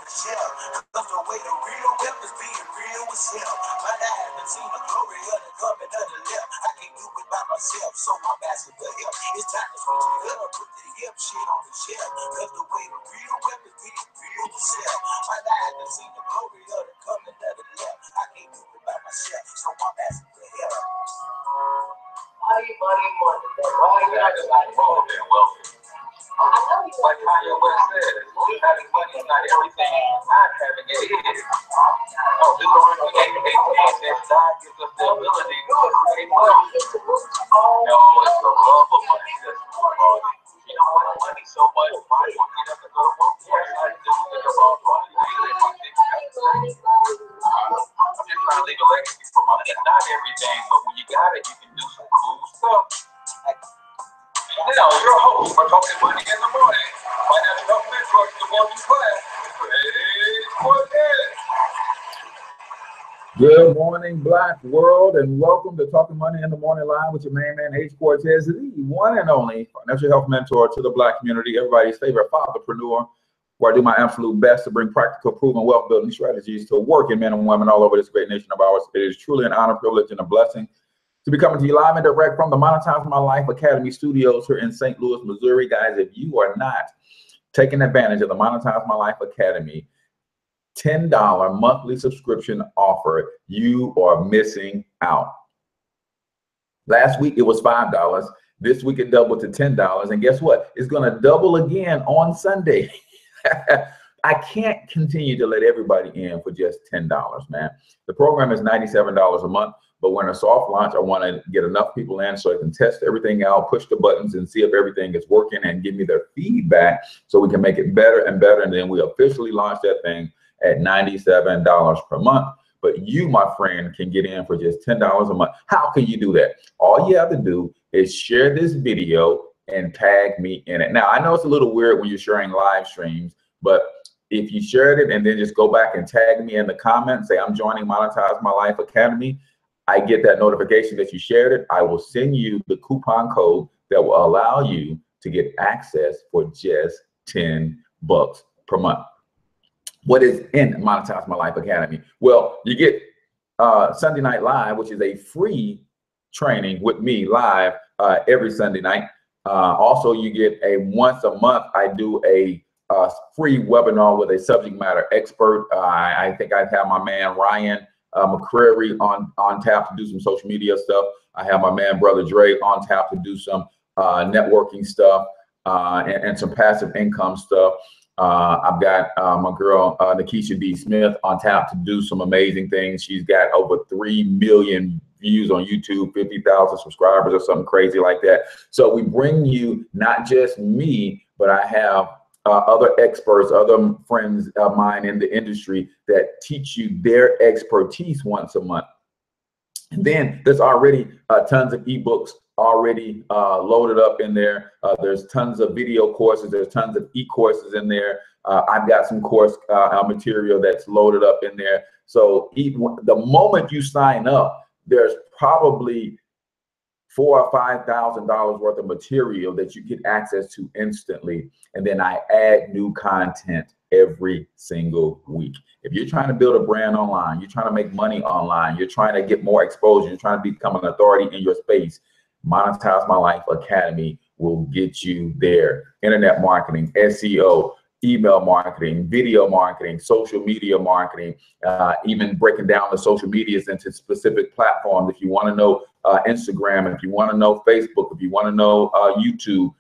the shelf. Cause the way the real rep is being real with self. But I haven't seen the glory of the coming of the left. I can't do it by myself, so I'm asking for help. It's time to switch it up, put the hip shit on the shelf. Cause the way the real rep is being real with self. But I haven't seen the glory of the coming of the left. I can't do it by myself, so I'm asking for help. Money, money, money. Why you acting like wealthy and wealthy? Like Kanye West said, having money is not everything, not having it is. No, Deuteronomy 8:18 says God gives us the ability to create money. No, it's the love of money that's more money. You don't want money so much, why you get up and go to work? Yes, I do think about money. I'm just trying to leave a legacy for money. It's not everything, but when you got it, you can do some cool stuff. Now, your host for Talking Money in the Morning, financial health mentor to the working class, Good morning, Black world, and welcome to Talking Money in the Morning Live with your main man, H. Cortez, the one and only financial health mentor to the Black community, everybody's favorite fatherpreneur, where I do my absolute best to bring practical, proven wealth building strategies to working men and women all over this great nation of ours. It is truly an honor, privilege, and a blessing to be coming to you live and direct from the Monetize My Life Academy studios here in St. Louis, Missouri. Guys, if you are not taking advantage of the Monetize My Life Academy $10 monthly subscription offer, you are missing out. Last week it was $5. This week it doubled to $10. And guess what? It's going to double again on Sunday. I can't continue to let everybody in for just $10, man. The program is $97 a month. But when a soft launch, I want to get enough people in so I can test everything out, push the buttons and see if everything is working and give me their feedback so we can make it better and better. And then we officially launch that thing at $97 per month. But you, my friend, can get in for just $10 a month. How can you do that? All you have to do is share this video and tag me in it. Now, I know it's a little weird when you're sharing live streams, but if you shared it and then just go back and tag me in the comments, say I'm joining Monetize My Life Academy, I get that notification that you shared it. I will send you the coupon code that will allow you to get access for just $10 per month. What is in Monetize My Life Academy? Well, you get Sunday Night Live, which is a free training with me live every Sunday night. Also, you get a once a month, I do a free webinar with a subject matter expert. I think I have my man Ryan McCrary on tap to do some social media stuff. I have my man Brother Dre on tap to do some networking stuff and some passive income stuff. I've got my girl Nikisha D. Smith on tap to do some amazing things. She's got over 3 million views on YouTube, 50,000 subscribers or something crazy like that. So we bring you not just me, but I have other experts, other friends of mine in the industry that teach you their expertise once a month. And then there's already tons of ebooks already loaded up in there. There's tons of video courses. There's tons of e-courses in there. I've got some course material that's loaded up in there. So even the moment you sign up, there's probably $4,000 or $5,000 worth of material that you get access to instantly. And then I add new content every single week. If you're trying to build a brand online, you're trying to make money online, you're trying to get more exposure, you're trying to become an authority in your space, Monetize My Life Academy will get you there. Internet marketing, SEO, email marketing, video marketing, social media marketing, even breaking down the social medias into specific platforms. If you want to know Instagram, if you want to know Facebook, if you want to know YouTube,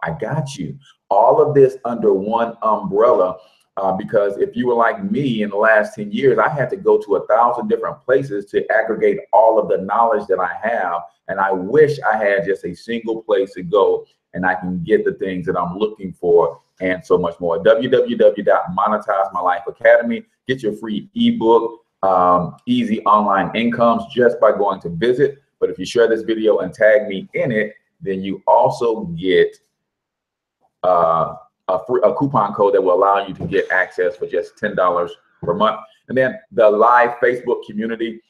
I got you. All of this under one umbrella, because if you were like me in the last 10 years, I had to go to 1,000 different places to aggregate all of the knowledge that I have. And I wish I had just a single place to go and I can get the things that I'm looking for and so much more. www.Monetize My Life Academy. Get your free ebook, Easy Online Incomes, just by going to visit. But if you share this video and tag me in it, then you also get a coupon code that will allow you to get access for just $10 per month. And then the live Facebook community.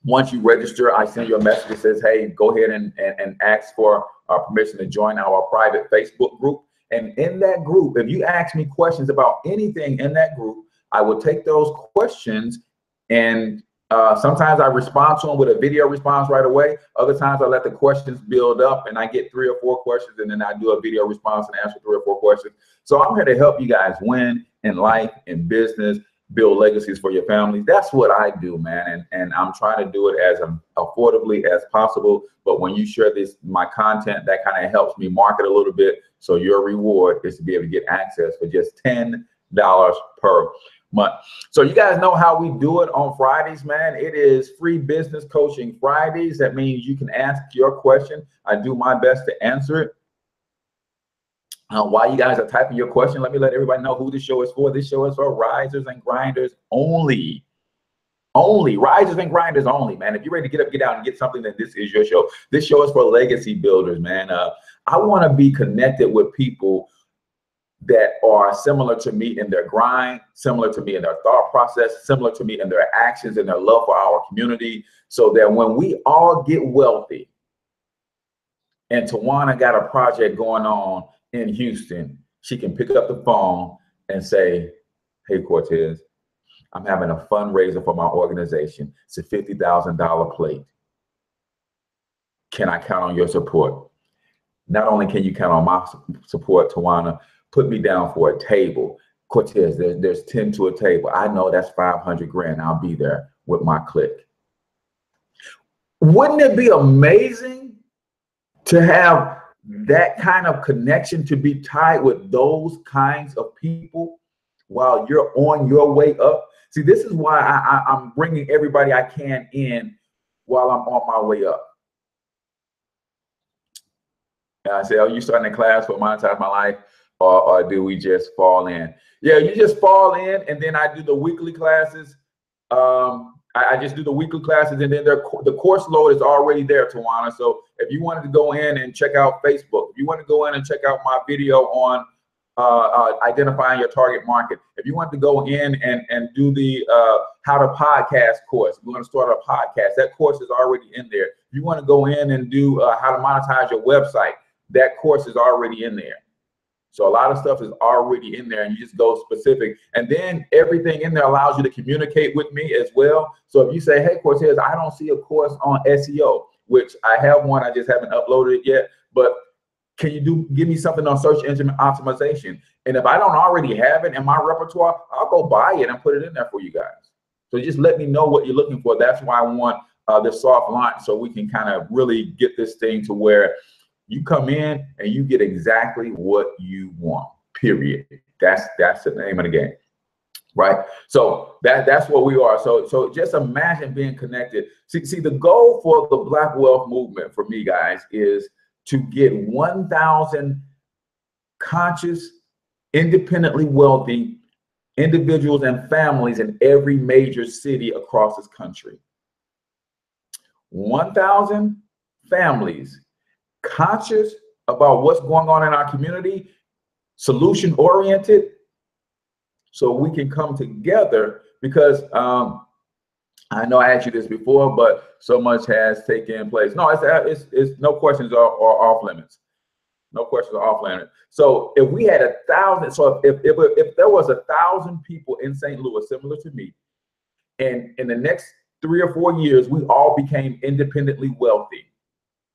Once you register, I send you a message that says, hey, go ahead and ask for permission to join our private Facebook group. And in that group, if you ask me questions about anything in that group, I will take those questions and sometimes I respond to them with a video response right away. Other times I let the questions build up and I get 3 or 4 questions and then I do a video response and answer 3 or 4 questions. So I'm here to help you guys win in life, in business, build legacies for your families. That's what I do, man. And I'm trying to do it as affordably as possible. But when you share my content, that kind of helps me market a little bit. So your reward is to be able to get access for just $10 per month. So you guys know how we do it on Fridays, man. It is free business coaching Fridays. That means you can ask your question. I do my best to answer it. While you guys are typing your question, let me let everybody know who this show is for. This show is for risers and grinders only. Only risers and grinders only, man. If you're ready to get up, get out, and get something, then this is your show. This show is for legacy builders, man. I want to be connected with people that are similar to me in their grind, similar to me in their thought process, similar to me in their actions and their love for our community, so that when we all get wealthy, and Tawana got a project going on in Houston, she can pick up the phone and say, hey, Cortez, I'm having a fundraiser for my organization. It's a $50,000 plate. Can I count on your support? Not only can you count on my support, Tawana, put me down for a table. Cortez, there's 10 to a table. I know that's 500 grand. I'll be there with my clique. Wouldn't it be amazing to have that kind of connection, to be tied with those kinds of people while you're on your way up? See, this is why I'm bringing everybody I can in while I'm on my way up. And I say, oh, you starting a class for Monetize My Life, or do we just fall in? Yeah, you just fall in, and then I do the weekly classes. I just do the weekly classes, and then the course load is already there, Tawana. So if you wanted to go in and check out Facebook, if you want to go in and check out my video on identifying your target market, if you want to go in and do the how to podcast course, if you want to start a podcast, that course is already in there. If you want to go in and do how to monetize your website, that course is already in there. So a lot of stuff is already in there, and you just go specific. And then everything in there allows you to communicate with me as well. So if you say, hey, Cortez, I don't see a course on SEO, which I have one, I just haven't uploaded it yet, but can you give me something on search engine optimization? And if I don't already have it in my repertoire, I'll go buy it and put it in there for you guys. So just let me know what you're looking for. That's why I want this soft launch, so we can kind of really get this thing to where you come in and you get exactly what you want, period. That's the name of the game, right? So that's what we are. So just imagine being connected. See, the goal for the Black Wealth Movement for me, guys, is to get 1,000 conscious, independently wealthy individuals and families in every major city across this country. 1,000 families conscious about what's going on in our community, solution oriented, so we can come together. Because I know I asked you this before, but so much has taken place. No, it's no questions are off limits. No questions are off limits. So if we had 1,000, so if there was 1,000 people in St. Louis similar to me, and in the next 3 or 4 years, we all became independently wealthy.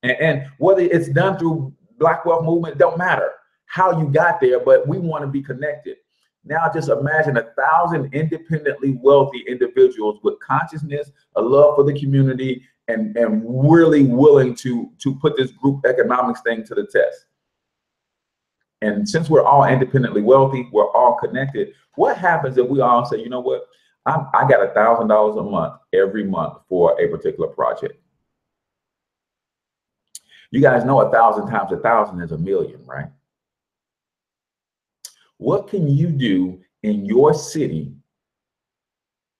And whether it's done through Black Wealth Movement, don't matter how you got there, but we want to be connected. Now just imagine 1,000 independently wealthy individuals with consciousness, a love for the community, and really willing to put this group economics thing to the test. And since we're all independently wealthy, we're all connected. What happens if we all say, you know what, I got $1,000 a month every month for a particular project? You guys know 1,000 times 1,000 is 1,000,000, right? What can you do in your city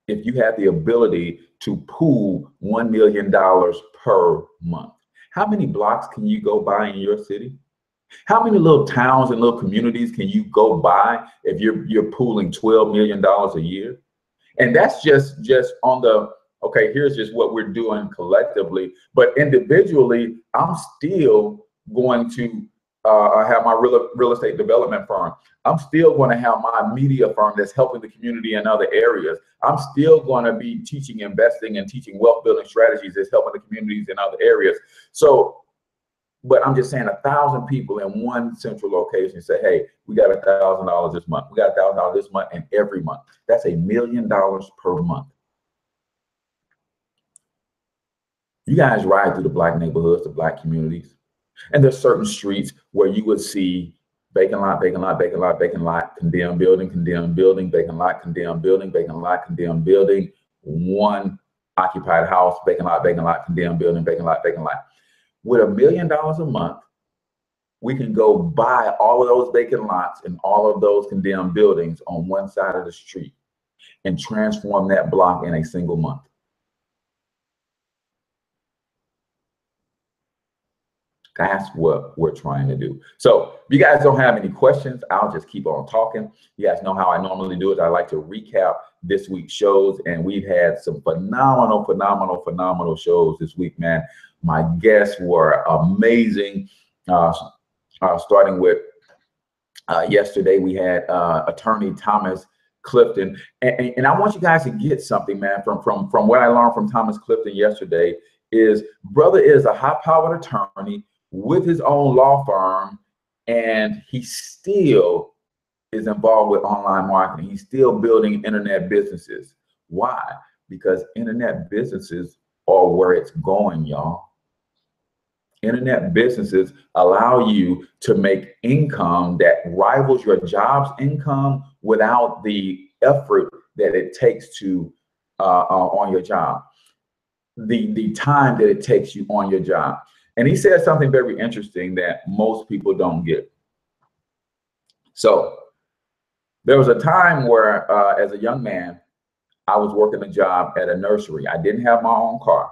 if you have the ability to pool $1 million per month? How many blocks can you go by in your city? How many little towns and little communities can you go by if you're pooling $12 million a year? And that's just on the, okay, here's just what we're doing collectively, but individually, I'm still going to I have my real estate development firm. I'm still going to have my media firm that's helping the community in other areas. I'm still going to be teaching investing and teaching wealth building strategies that's helping the communities in other areas. So, but I'm just saying 1,000 people in one central location say, hey, we got $1,000 this month. We got $1,000 this month and every month. That's $1 million per month. You guys ride through the Black neighborhoods, the Black communities, and there's certain streets where you would see vacant lot, vacant lot, vacant lot, vacant lot, condemned building, vacant lot, condemned building, vacant lot, condemned building, one occupied house, vacant lot, condemned building, vacant lot, vacant lot. With $1 million a month, we can go buy all of those vacant lots and all of those condemned buildings on one side of the street and transform that block in a single month. That's what we're trying to do. So if you guys don't have any questions, I'll just keep on talking. You guys know how I normally do it. I like to recap this week's shows, and we've had some phenomenal shows this week, man. My guests were amazing. Starting with yesterday, we had attorney Thomas Clifton. And I want you guys to get something, man, from what I learned from Thomas Clifton yesterday is brother is a high-powered attorney with his own law firm, and he still is involved with online marketing. He's still building internet businesses. Why? Because internet businesses are where it's going, y'all. Internet businesses allow you to make income that rivals your job's income without the effort that it takes to on your job, the time that it takes you on your job. And he said something very interesting that most people don't get. So there was a time where, as a young man, I was working a job at a nursery. I didn't have my own car.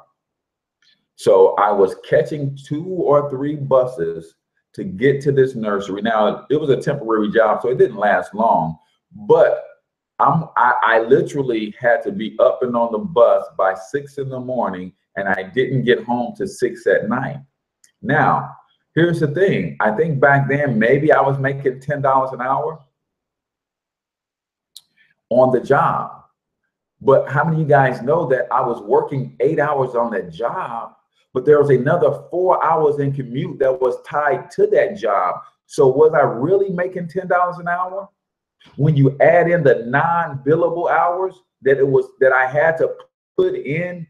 So I was catching 2 or 3 buses to get to this nursery. Now, it was a temporary job, so it didn't last long. But I literally had to be up and on the bus by 6 in the morning, and I didn't get home till 6 at night. Now, here's the thing. I think back then, maybe I was making $10 an hour on the job. But how many of you guys know that I was working 8 hours on that job, but there was another 4 hours in commute that was tied to that job? So was I really making $10 an hour? When you add in the non-billable hours that I had to put in,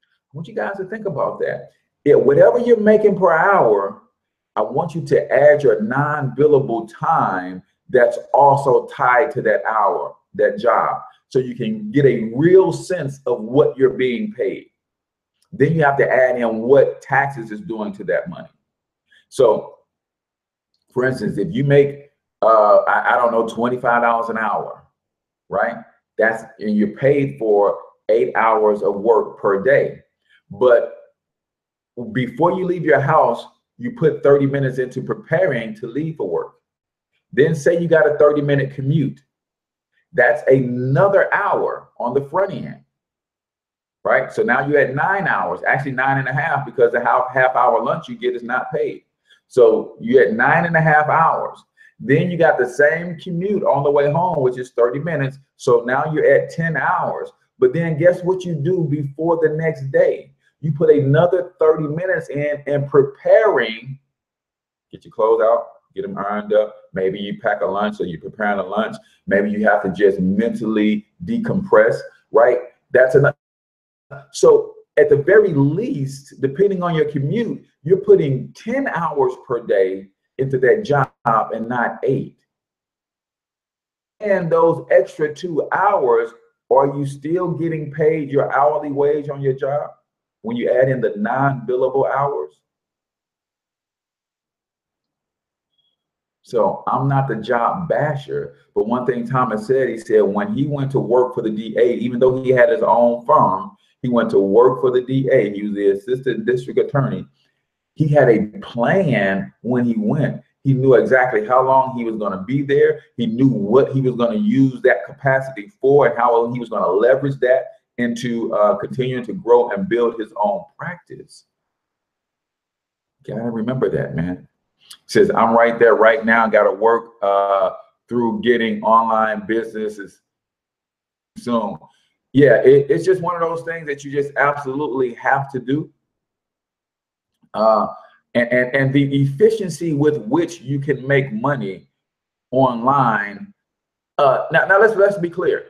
I want you guys to think about that. Whatever you're making per hour, I want you to add your non-billable time that's also tied to that hour, that job, so you can get a real sense of what you're being paid. Then you have to add in what taxes is doing to that money. So, for instance, if you make, I don't know, $25 an hour, right? And you're paid for 8 hours of work per day. But before you leave your house, you put 30 minutes into preparing to leave for work. Then say you got a 30-minute commute. That's another hour on the front end, right? So now you're at 9 hours, actually 9.5, because the half-hour lunch you get is not paid. So you're at 9.5 hours. Then you got the same commute on the way home, which is 30 minutes. So now you're at 10 hours. But then guess what you do before the next day? You put another 30 minutes in preparing. Get your clothes out, get them ironed up. Maybe you pack a lunch, or you're preparing a lunch. Maybe you have to just mentally decompress, right? That's enough. So at the very least, depending on your commute, you're putting 10 hours per day into that job and not 8. And those extra 2 hours, are you still getting paid your hourly wage on your job when you add in the non-billable hours? So I'm not the job basher, but one thing Thomas said, he said when he went to work for the DA, even though he had his own firm, he went to work for the DA. He was the assistant district attorney. He had a plan when he went. He knew exactly how long he was going to be there. He knew what he was going to use that capacity for and how he was going to leverage that into continuing to grow and build his own practice. Gotta remember that, man. Says I'm right there right now. Got to work through getting online businesses soon. Yeah, it's just one of those things that you just absolutely have to do. Uh, and the efficiency with which you can make money online. Now let's be clear.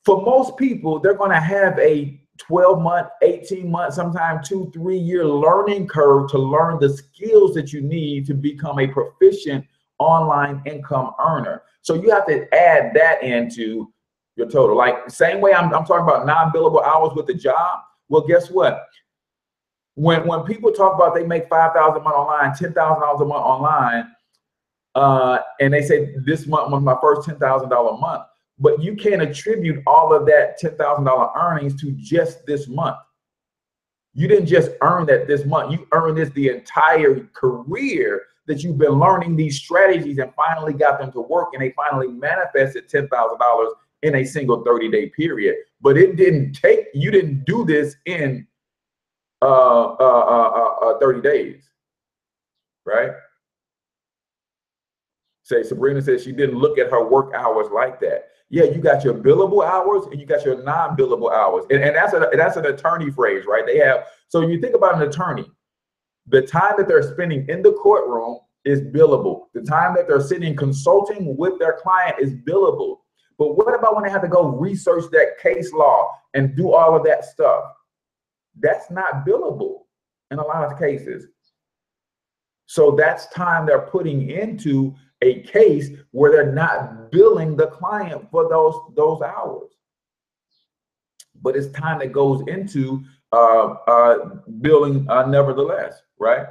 For most people, they're going to have a 12-month, 18-month, sometimes 2-3 year learning curve to learn the skills that you need to become a proficient online income earner. So you have to add that into your total. Like same way I'm talking about non-billable hours with the job. Well, guess what? When people talk about they make $5,000 a month online, $10,000 a month online, and they say this month was my first $10,000 month, but you can't attribute all of that $10,000 earnings to just this month. You didn't just earn that this month. You earned this the entire career that you've been learning these strategies and finally got them to work, and they finally manifested $10,000 in a single 30-day period. But it didn't take, you didn't do this in 30 days, right? Say Sabrina says she didn't look at her work hours like that. Yeah, you got your billable hours and you got your non-billable hours, and that's an attorney phrase, right? They have, so you think about an attorney, the time that they're spending in the courtroom is billable. The time that they're sitting consulting with their client is billable. But what about when they have to go research that case law and do all of that stuff? That's not billable in a lot of cases. So that's time they're putting into a case where they're not billing the client for those hours. But it's time that goes into billing nevertheless, right?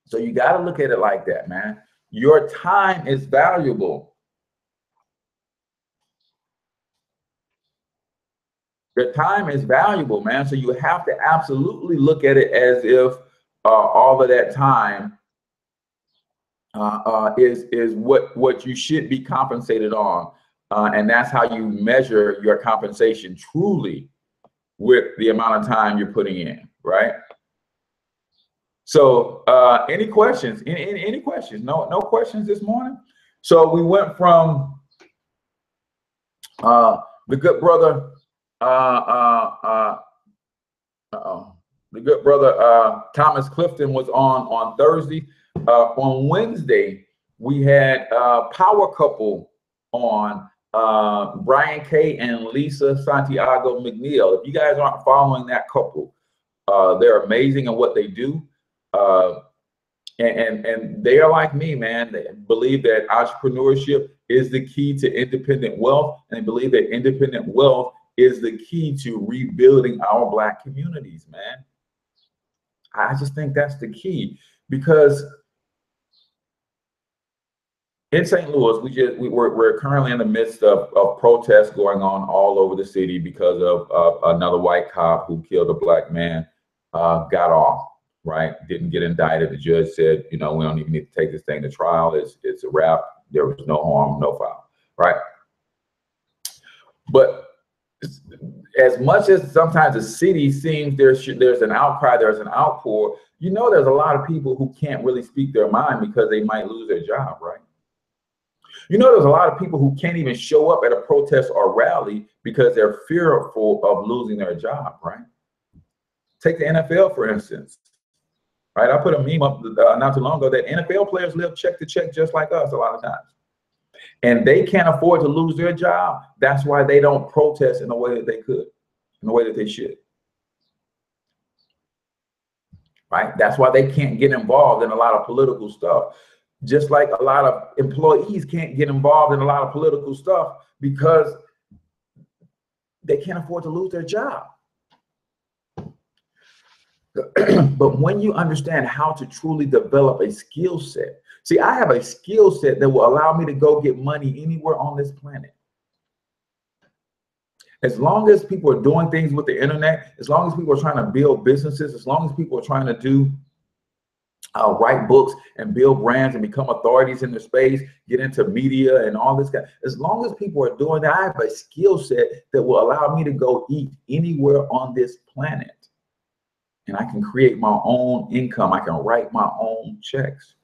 So you got to look at it like that, man. Your time is valuable. Your time is valuable, man. So you have to absolutely look at it as if all of that time is what you should be compensated on, and that's how you measure your compensation truly, with the amount of time you're putting in, right? So any questions? Any questions? No questions this morning. So we went from the good brother. The good brother Thomas Clifton was on Thursday. On Wednesday, we had Power Couple on, Brian K. and Lisa Santiago McNeil. If you guys aren't following that couple, they're amazing in what they do. And they are like me, man. They believe that entrepreneurship is the key to independent wealth, and they believe that independent wealth is the key to rebuilding our Black communities, man. I just think that's the key, because in St. Louis, we're currently in the midst of protests going on all over the city because of another white cop who killed a Black man, got off, right? Didn't get indicted. The judge said, you know, we don't even need to take this thing to trial. It's a wrap. There was no harm, no foul, right? But as much as sometimes the city seems there's an outcry, there's an outpour, you know, there's a lot of people who can't really speak their mind because they might lose their job, right? You know, there's a lot of people who can't even show up at a protest or rally because they're fearful of losing their job, right? Take the NFL, for instance, right? I put a meme up not too long ago that NFL players live check to check just like us a lot of times. And they can't afford to lose their job. That's why they don't protest in the way that they could, in the way that they should. Right? That's why they can't get involved in a lot of political stuff. Just like a lot of employees can't get involved in a lot of political stuff because they can't afford to lose their job. But when you understand how to truly develop a skill set, see, I have a skill set that will allow me to go get money anywhere on this planet. As long as people are doing things with the internet, as long as people are trying to build businesses, as long as people are trying to do write books and build brands and become authorities in the space, get into media and all this as long as people are doing that, I have a skill set that will allow me to go eat anywhere on this planet. and I can create my own income. I can write my own checks.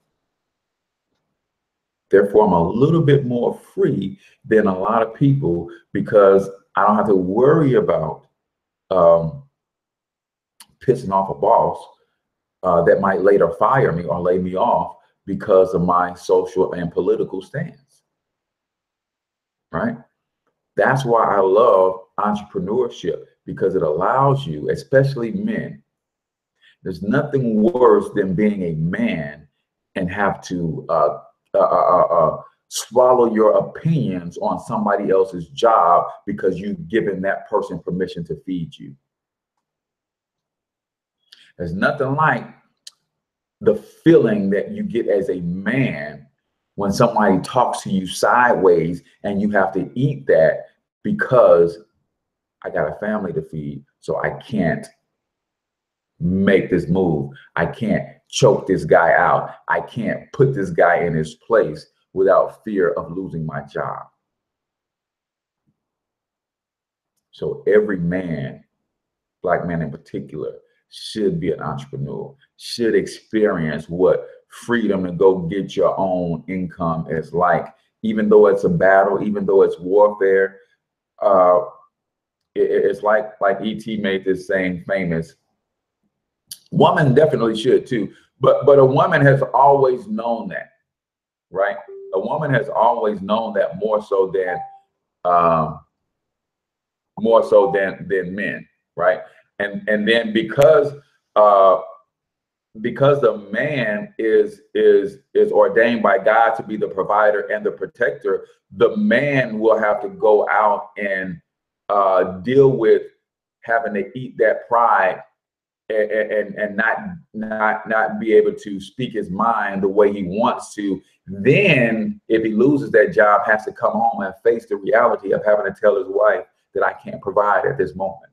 Therefore, I'm a little bit more free than a lot of people because I don't have to worry about pissing off a boss that might later fire me or lay me off because of my social and political stance, right? That's why I love entrepreneurship, because it allows you, especially men, there's nothing worse than being a man and have to swallow your opinions on somebody else's job because you've given that person permission to feed you. There's nothing like the feeling that you get as a man when somebody talks to you sideways and you have to eat that because I got a family to feed, so I can't make this move. I can't choke this guy out. I can't put this guy in his place without fear of losing my job. So every man, Black man in particular, should be an entrepreneur, should experience what freedom to go get your own income is like, even though it's a battle, even though it's warfare. It's like E.T. made this saying famous. Woman definitely should too, but a woman has always known that, right? A woman has always known that more so than men, right? And then because the man is ordained by God to be the provider and the protector, the man will have to go out and deal with having to eat that pride and not be able to speak his mind the way he wants to. Then if he loses that job, has to come home and face the reality of having to tell his wife that I can't provide at this moment,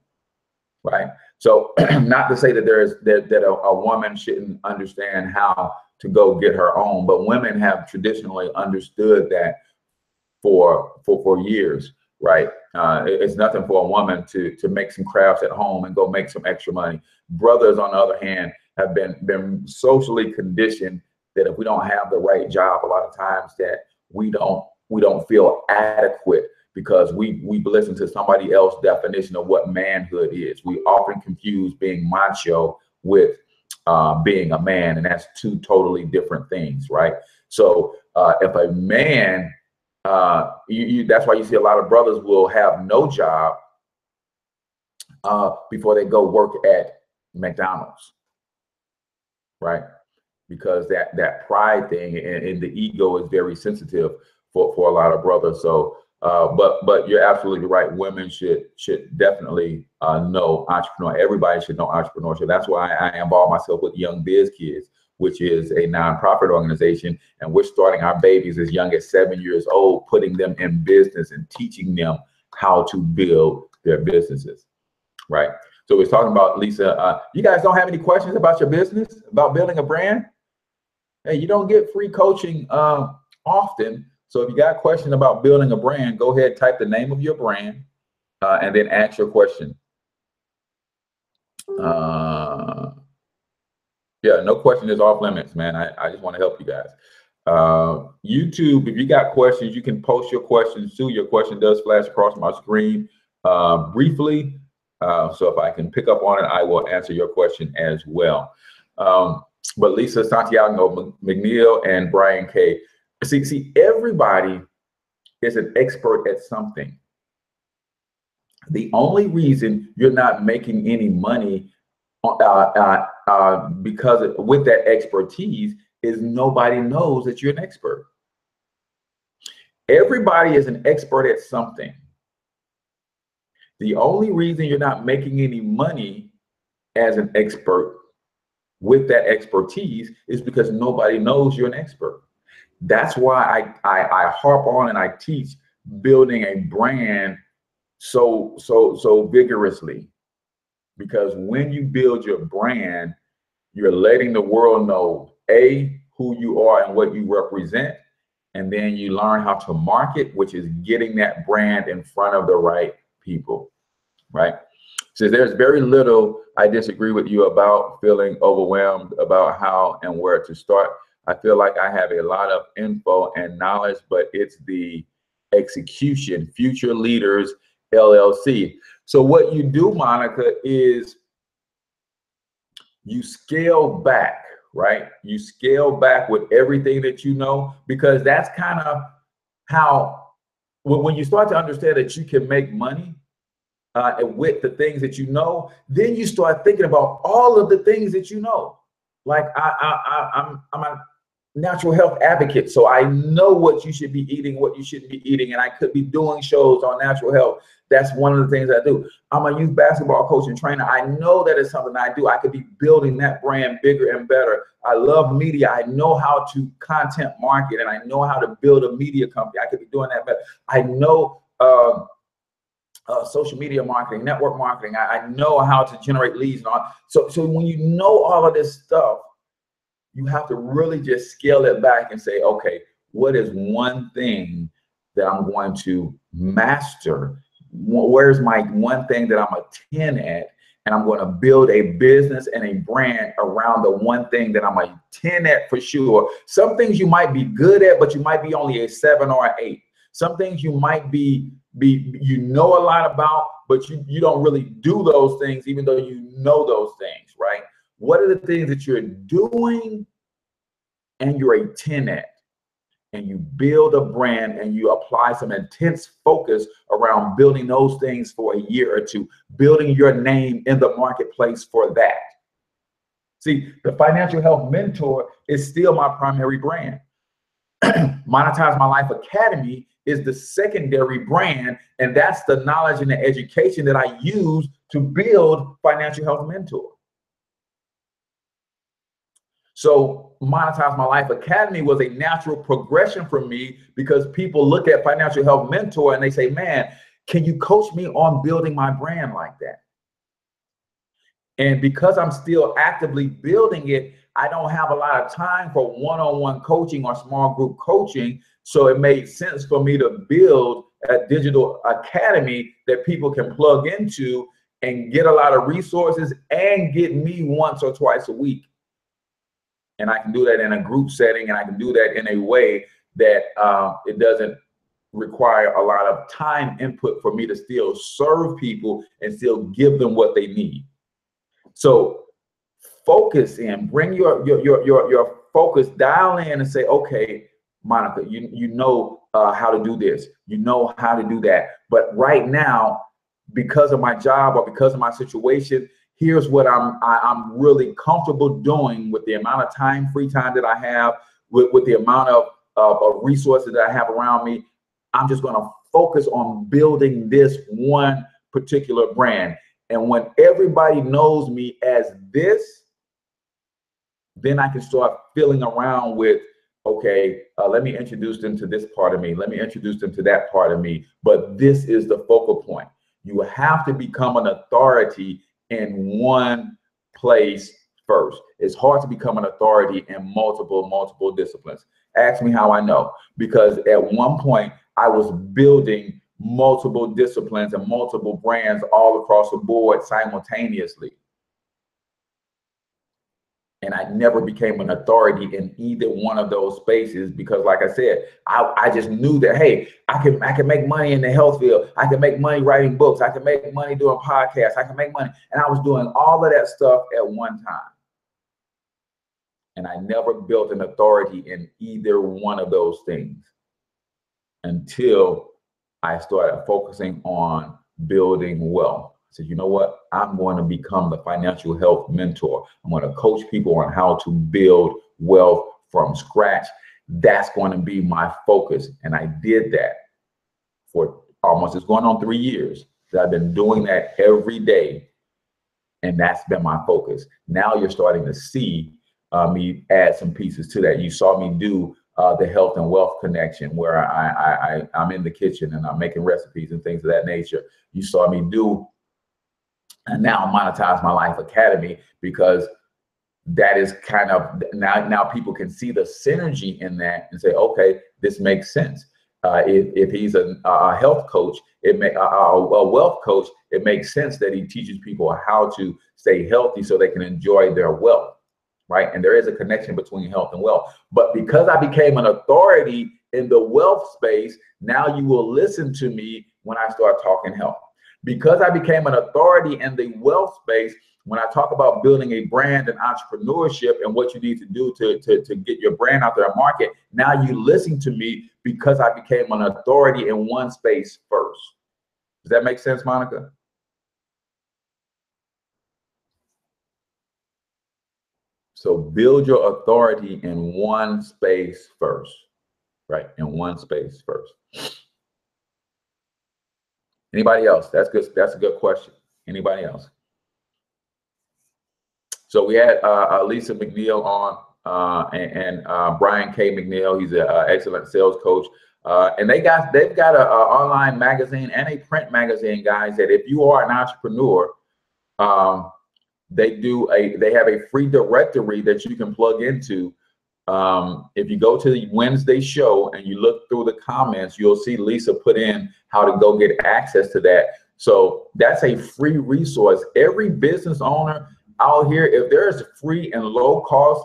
right? So not to say that that a woman shouldn't understand how to go get her own, but women have traditionally understood that for years, right? It's nothing for a woman to make some crafts at home and go make some extra money. Brothers, on the other hand, have been socially conditioned that if we don't have the right job, a lot of times that we don't feel adequate because we've listened to somebody else's definition of what manhood is. We often confuse being macho with being a man, and that's two totally different things, right? So if a man, that's why you see a lot of brothers will have no job before they go work at McDonald's, right? Because that pride thing and the ego is very sensitive for a lot of brothers. So, but you're absolutely right. Women should definitely know entrepreneur. Everybody should know entrepreneurship. That's why I involve myself with Young Biz Kids, which is a nonprofit organization, and we're starting our babies as young as 7 years old, putting them in business and teaching them how to build their businesses, right? So we're talking about, Lisa, you guys don't have any questions about your business, about building a brand? Hey, you don't get free coaching often. So if you got a question about building a brand, go ahead, type the name of your brand, and then ask your question. Yeah, no question is off limits, man. I just want to help you guys. YouTube, if you got questions, you can post your questions too. Your question does flash across my screen briefly. So if I can pick up on it, I will answer your question as well. But Lisa, Santiago, McNeil, and Brian K. See, everybody is an expert at something. The only reason you're not making any money because with that expertise is nobody knows that you're an expert. Everybody is an expert at something. The only reason you're not making any money as an expert with that expertise is because nobody knows you're an expert. That's why I harp on and I teach building a brand so vigorously, because when you build your brand, you're letting the world know who you are and what you represent, and then you learn how to market, which is getting that brand in front of the right people, right? Says there's very little I disagree with you about feeling overwhelmed about how and where to start. I feel like I have a lot of info and knowledge, but it's the execution. Future Leaders LLC. So what you do, Monica, is you scale back, right? You scale back with everything that you know, because that's kind of how, when you start to understand that you can make money with the things that you know, then you start thinking about all of the things that you know. Like I'm a natural health advocate, so I know what you should be eating, what you shouldn't be eating, and I could be doing shows on natural health. That's one of the things I do. I'm a youth basketball coach and trainer. I know that it's something I do. I could be building that brand bigger and better. I love media. I know how to content market, and I know how to build a media company. I could be doing that better. I know social media marketing, network marketing. I know how to generate leads and all. So when you know all of this stuff, you have to really just scale it back and say, okay, what is one thing that I'm going to master? Where's my one thing that I'm a 10 at? And I'm going to build a business and a brand around the one thing that I'm a 10 at for sure. Some things you might be good at, but you might be only a 7 or an 8. Some things you might be you know a lot about, but you don't really do those things, even though you know those things, right? What are the things that you're doing and you're a 10 at? And you build a brand and you apply some intense focus around building those things for a year or two, building your name in the marketplace for that. See, the Financial Health Mentor is still my primary brand. Monetize My Life Academy is the secondary brand, and that's the knowledge and the education that I use to build Financial Health Mentor. So Monetize My Life Academy was a natural progression for me, because people look at Financial Health Mentor and they say, man, can you coach me on building my brand like that? And because I'm still actively building it, I don't have a lot of time for one-on-one coaching or small group coaching. So it made sense for me to build a digital academy that people can plug into and get a lot of resources and get me once or twice a week. And I can do that in a group setting, and I can do that in a way that it doesn't require a lot of time input for me to still serve people and still give them what they need. So focus in, bring your focus, dial in and say, okay, Monica, you know how to do this, you know how to do that. But right now, because of my job or because of my situation, here's what I'm really comfortable doing with the amount of time, free time that I have, with the amount of resources that I have around me. I'm just going to focus on building this one particular brand. And when everybody knows me as this, then I can start filling around with, okay, let me introduce them to this part of me. Let me introduce them to that part of me. But this is the focal point. You have to become an authority in one place first. It's hard to become an authority in multiple disciplines. Ask me how I know, because at one point I was building multiple disciplines and multiple brands all across the board simultaneously. And I never became an authority in either one of those spaces, because like I said, I just knew that, hey, I can make money in the health field. I can make money writing books. I can make money doing podcasts. I can make money. And I was doing all of that stuff at one time. And I never built an authority in either one of those things until I started focusing on building wealth. I said, you know what? I'm going to become the financial health mentor. I'm going to coach people on how to build wealth from scratch. That's going to be my focus. And I did that for almost, it's going on 3 years. I've been doing that every day. And that's been my focus. Now you're starting to see me add some pieces to that. You saw me do the health and wealth connection, where I'm in the kitchen and I'm making recipes and things of that nature. You saw me do, and now Monetize My Life Academy, because that is kind of, now people can see the synergy in that and say, okay, this makes sense. If he's a health coach, a wealth coach, it makes sense that he teaches people how to stay healthy so they can enjoy their wealth, right? And there is a connection between health and wealth. But because I became an authority in the wealth space, now you will listen to me when I start talking health. Because I became an authority in the wealth space, when I talk about building a brand and entrepreneurship and what you need to do to get your brand out there and market, now you listen to me because I became an authority in one space first. Does that make sense, Monica? So build your authority in one space first, right? In one space first. Anybody else? That's good. That's a good question. Anybody else? So we had Lisa McNeil on and Brian K. McNeil. He's an excellent sales coach. And they've got an online magazine and a print magazine, guys, that if you are an entrepreneur, they have a free directory that you can plug into. If you go to the Wednesday show and you look through the comments, you'll see Lisa put in how to go get access to that. So that's a free resource. Every business owner out here, if there's free and low cost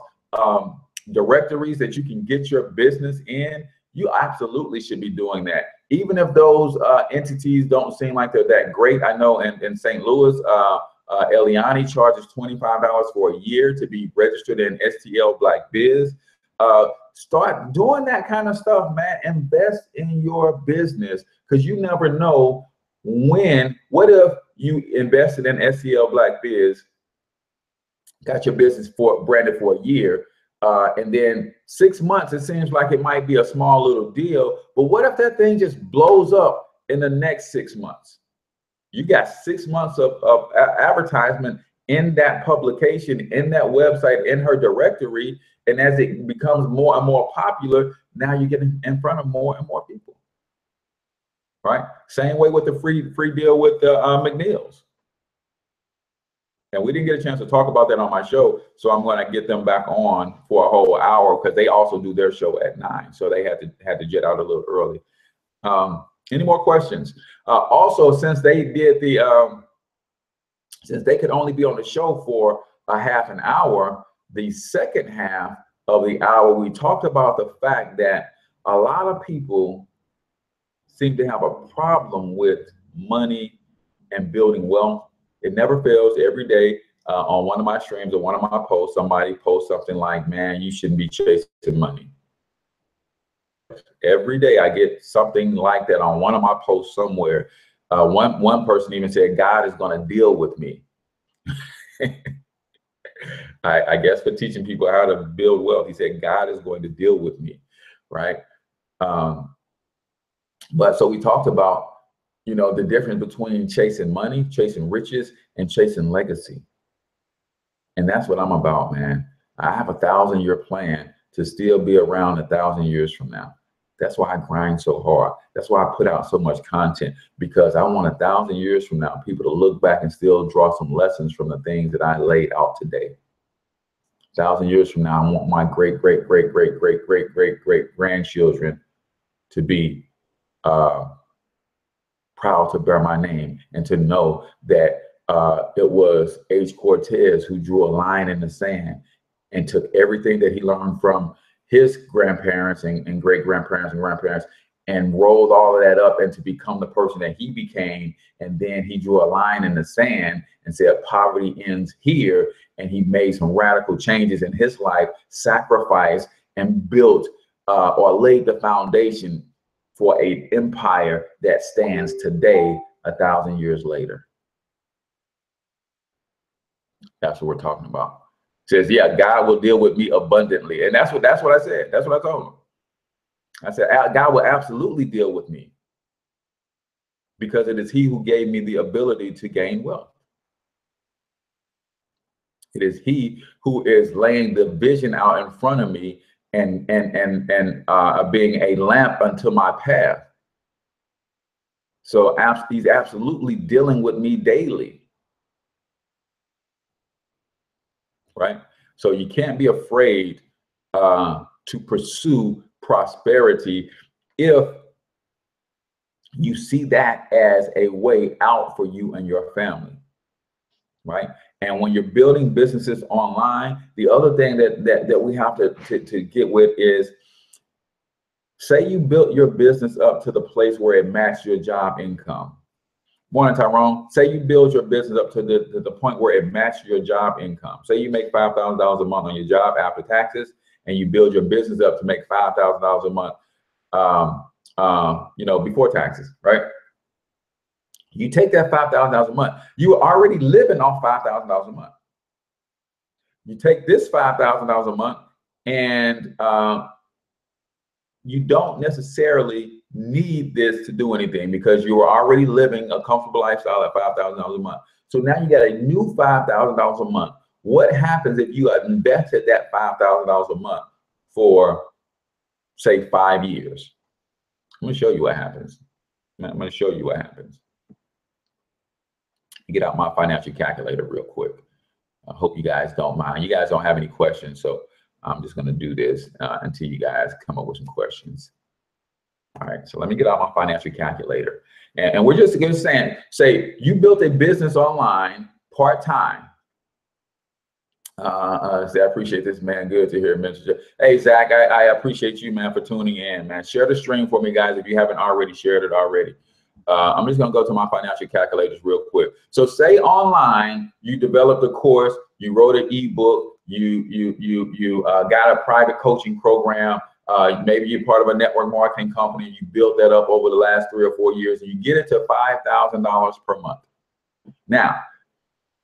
directories that you can get your business in, you absolutely should be doing that. Even if those entities don't seem like they're that great. I know in St. Louis, Eliani charges $25 for a year to be registered in STL Black Biz. Start doing that kind of stuff, man. Invest in your business, because you never know what if you invested in STL Black Biz, got your business branded for a year, and then 6 months, it seems like it might be a small little deal, but what if that thing just blows up in the next 6 months? You got 6 months of advertisement in that publication, in that website, in her directory, and as it becomes more and more popular, now you get in front of more and more people, right? Same way with the free deal with the McNeils. And we didn't get a chance to talk about that on my show, so I'm going to get them back on for a whole hour, because they also do their show at 9, so they had to jet out a little early. Any more questions? Also, since they did since they could only be on the show for a half an hour, the second half of the hour, we talked about the fact that a lot of people seem to have a problem with money and building wealth. It never fails. Every day on one of my streams or one of my posts, somebody posts something like, man, you shouldn't be chasing money. Every day I get something like that on one of my posts somewhere. One person even said, God is going to deal with me. I guess for teaching people how to build wealth, he said, God is going to deal with me, right? But so we talked about, the difference between chasing money, chasing riches, and chasing legacy. And that's what I'm about, man. I have a 1,000-year plan to still be around 1,000 years from now. That's why I grind so hard. That's why I put out so much content, because I want 1,000 years from now people to look back and still draw some lessons from the things that I laid out today. 1,000 years from now, I want my great grandchildren to be proud to bear my name and to know that it was H. Cortez who drew a line in the sand and took everything that he learned from his grandparents and great-grandparents and grandparents and rolled all of that up and to become the person that he became. And then he drew a line in the sand and said, poverty ends here. And he made some radical changes in his life, sacrificed, and built or laid the foundation for an empire that stands today, 1,000 years later. That's what we're talking about. Says, yeah, God will deal with me abundantly. And that's what I said. That's what I told him. I said, God will absolutely deal with me, because it is he who gave me the ability to gain wealth. It is he who is laying the vision out in front of me and being a lamp unto my path. So he's absolutely dealing with me daily. Right? So you can't be afraid to pursue prosperity if you see that as a way out for you and your family, right? And when you're building businesses online, the other thing that we have to get with is, say you built your business up to the place where it matched your job income. Morning, Tyrone. Say you build your business up to the point where it matches your job income. Say you make $5,000 a month on your job after taxes, and you build your business up to make $5,000 a month, before taxes, right? You take that $5,000 a month. You are already living off $5,000 a month. You take this $5,000 a month, and you don't necessarily need this to do anything because you are already living a comfortable lifestyle at $5,000 a month. So now you got a new $5,000 a month. What happens if you invested that $5,000 a month for, say, 5 years? I'm gonna show you what happens. I'm gonna show you what happens. Get out my financial calculator real quick. I hope you guys don't mind. You guys don't have any questions, so I'm just gonna do this until you guys come up with some questions. All right, so let me get out my financial calculator. And we're just saying, say you built a business online part-time. Say, I appreciate this, man. Good to hear, Mr. Hey, Zach, I appreciate you, man, for tuning in, man. Share the stream for me, guys, if you haven't already shared it already. I'm just gonna go to my financial calculators real quick. So say online, you developed a course, you wrote an ebook, you got a private coaching program, maybe you're part of a network marketing company, you built that up over the last 3 or 4 years, and you get it to $5,000 per month. Now,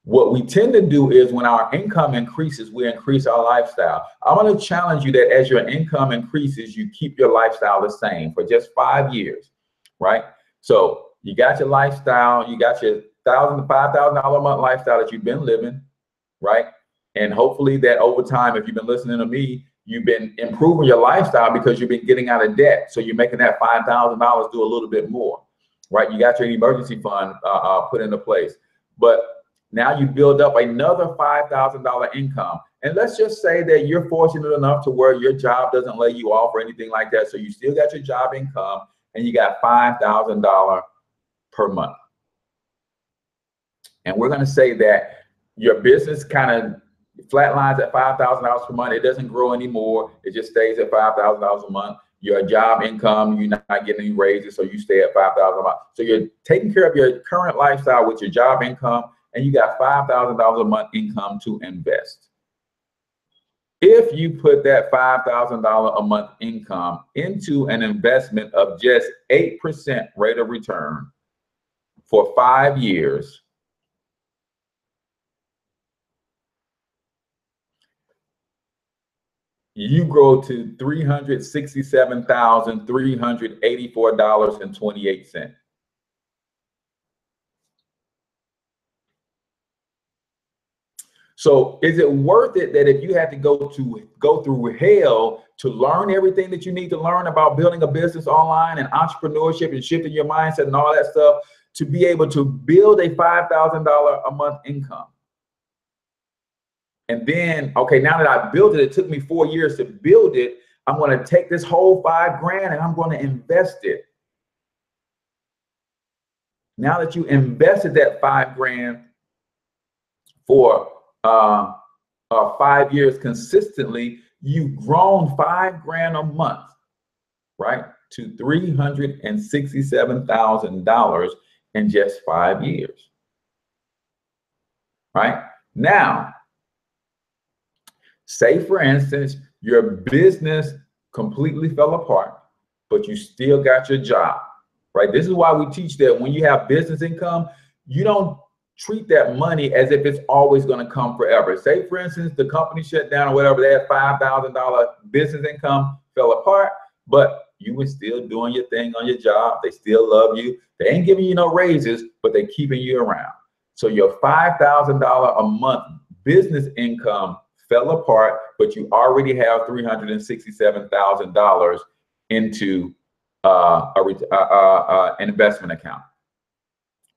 what we tend to do is when our income increases, we increase our lifestyle. I want to challenge you that as your income increases, you keep your lifestyle the same for just 5 years, right? So you got your lifestyle, you got your $5,000 a month lifestyle that you've been living, right? And hopefully that over time, if you've been listening to me, you've been improving your lifestyle because you've been getting out of debt. So you're making that $5,000 do a little bit more, right? You got your emergency fund put into place. But now you build up another $5,000 income. And let's just say that you're fortunate enough to where your job doesn't lay you off or anything like that. So you still got your job income and you got $5,000 per month. And we're going to say that your business kind of flatlines at $5,000 per month. It doesn't grow anymore. It just stays at $5,000 a month. Your job income, you're not getting any raises, so you stay at $5,000 a month. So you're taking care of your current lifestyle with your job income, and you got $5,000 a month income to invest. If you put that $5,000 a month income into an investment of just 8% rate of return for 5 years, you grow to $367,384.28. So is it worth it that if you had to go through hell to learn everything that you need to learn about building a business online and entrepreneurship and shifting your mindset and all that stuff to be able to build a $5,000 a month income? And then, okay, now that I built it, it took me 4 years to build it. I'm going to take this whole $5,000 and I'm going to invest it. Now that you invested that $5,000 for 5 years consistently, you've grown $5,000 a month, right, to $367,000 in just 5 years. Right now, say for instance, your business completely fell apart, but you still got your job, right? This is why we teach that when you have business income, you don't treat that money as if it's always going to come forever. Say for instance, the company shut down or whatever, they had $5,000 business income, fell apart, but you were still doing your thing on your job. They still love you. They ain't giving you no raises, but they're keeping you around. So your $5,000 a month business income fell apart, but you already have $367,000 into an investment account,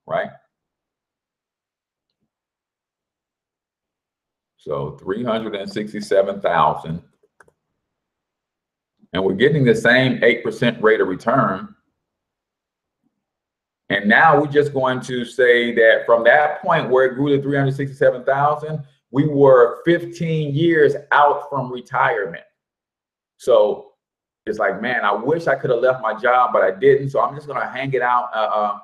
right? So 367,000, and we're getting the same 8% rate of return. And now we're just going to say that from that point where it grew to 367,000, we were 15 years out from retirement. So it's like, man, I wish I could have left my job, but I didn't. So I'm just going to hang it out.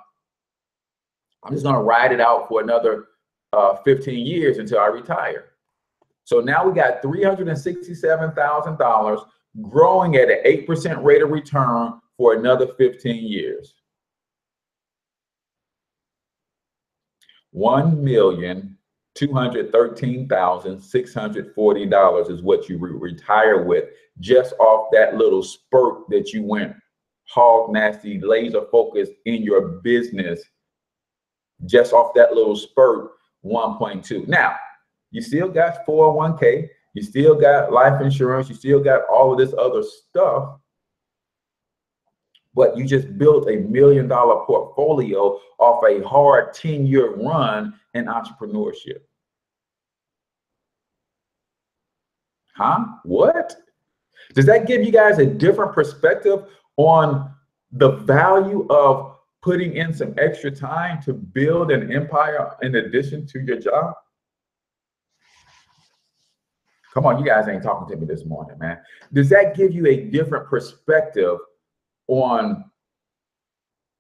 I'm just going to ride it out for another 15 years until I retire. So now we got $367,000 growing at an 8% rate of return for another 15 years. $1,213,640 is what you retire with, just off that little spurt that you went hog nasty, laser focused in your business. Just off that little spurt, 1.2. Now, you still got 401k, you still got life insurance, you still got all of this other stuff, but you just built $1 million portfolio off a hard 10-year run in entrepreneurship. Huh? What? Does that give you guys a different perspective on the value of putting in some extra time to build an empire in addition to your job? Come on, you guys ain't talking to me this morning, man. Does that give you a different perspective on,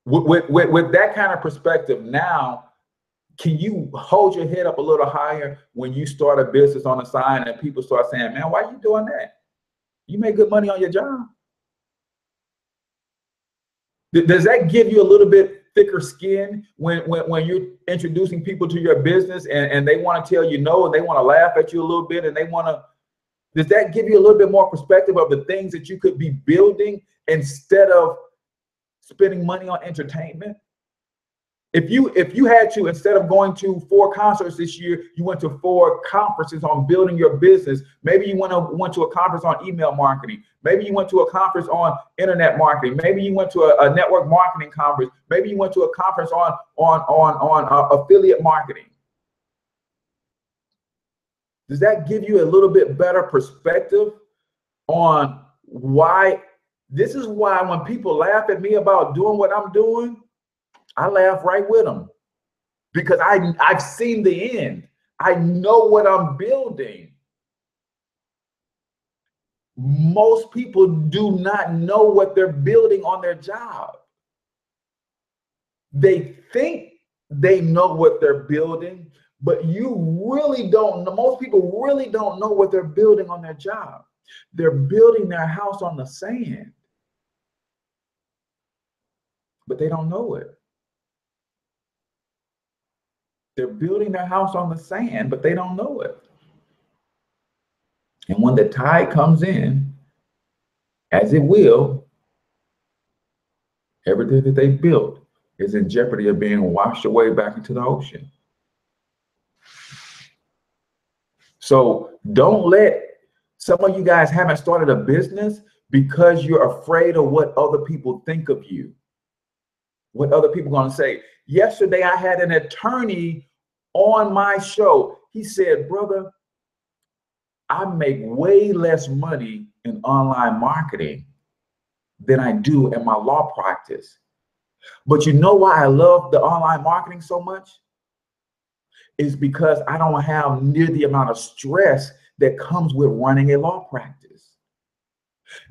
with that kind of perspective now, can you hold your head up a little higher when you start a business on the side and people start saying, man, why are you doing that? You make good money on your job. Does that give you a little bit thicker skin when you're introducing people to your business and they want to tell you no, and they want to laugh at you a little bit, and they want to, does that give you a little bit more perspective of the things that you could be building instead of spending money on entertainment? If you had to, instead of going to 4 concerts this year, you went to 4 conferences on building your business. Maybe you went to a conference on email marketing. Maybe you went to a conference on internet marketing. Maybe you went to a network marketing conference. Maybe you went to a conference on affiliate marketing. Does that give you a little bit better perspective on why? This is why when people laugh at me about doing what I'm doing, I laugh right with them, because I've seen the end. I know what I'm building. Most people do not know what they're building on their job. They think they know what they're building, but you really don't know. Most people really don't know what they're building on their job. They're building their house on the sand, but they don't know it. They're building their house on the sand, but they don't know it. And when the tide comes in, as it will, everything that they built is in jeopardy of being washed away back into the ocean. So don't let, some of you guys haven't started a business because you're afraid of what other people think of you, what other people are going to say. Yesterday, I had an attorney on my show. He said, brother, I make way less money in online marketing than I do in my law practice. But you know why I love the online marketing so much? Is because I don't have near the amount of stress that comes with running a law practice.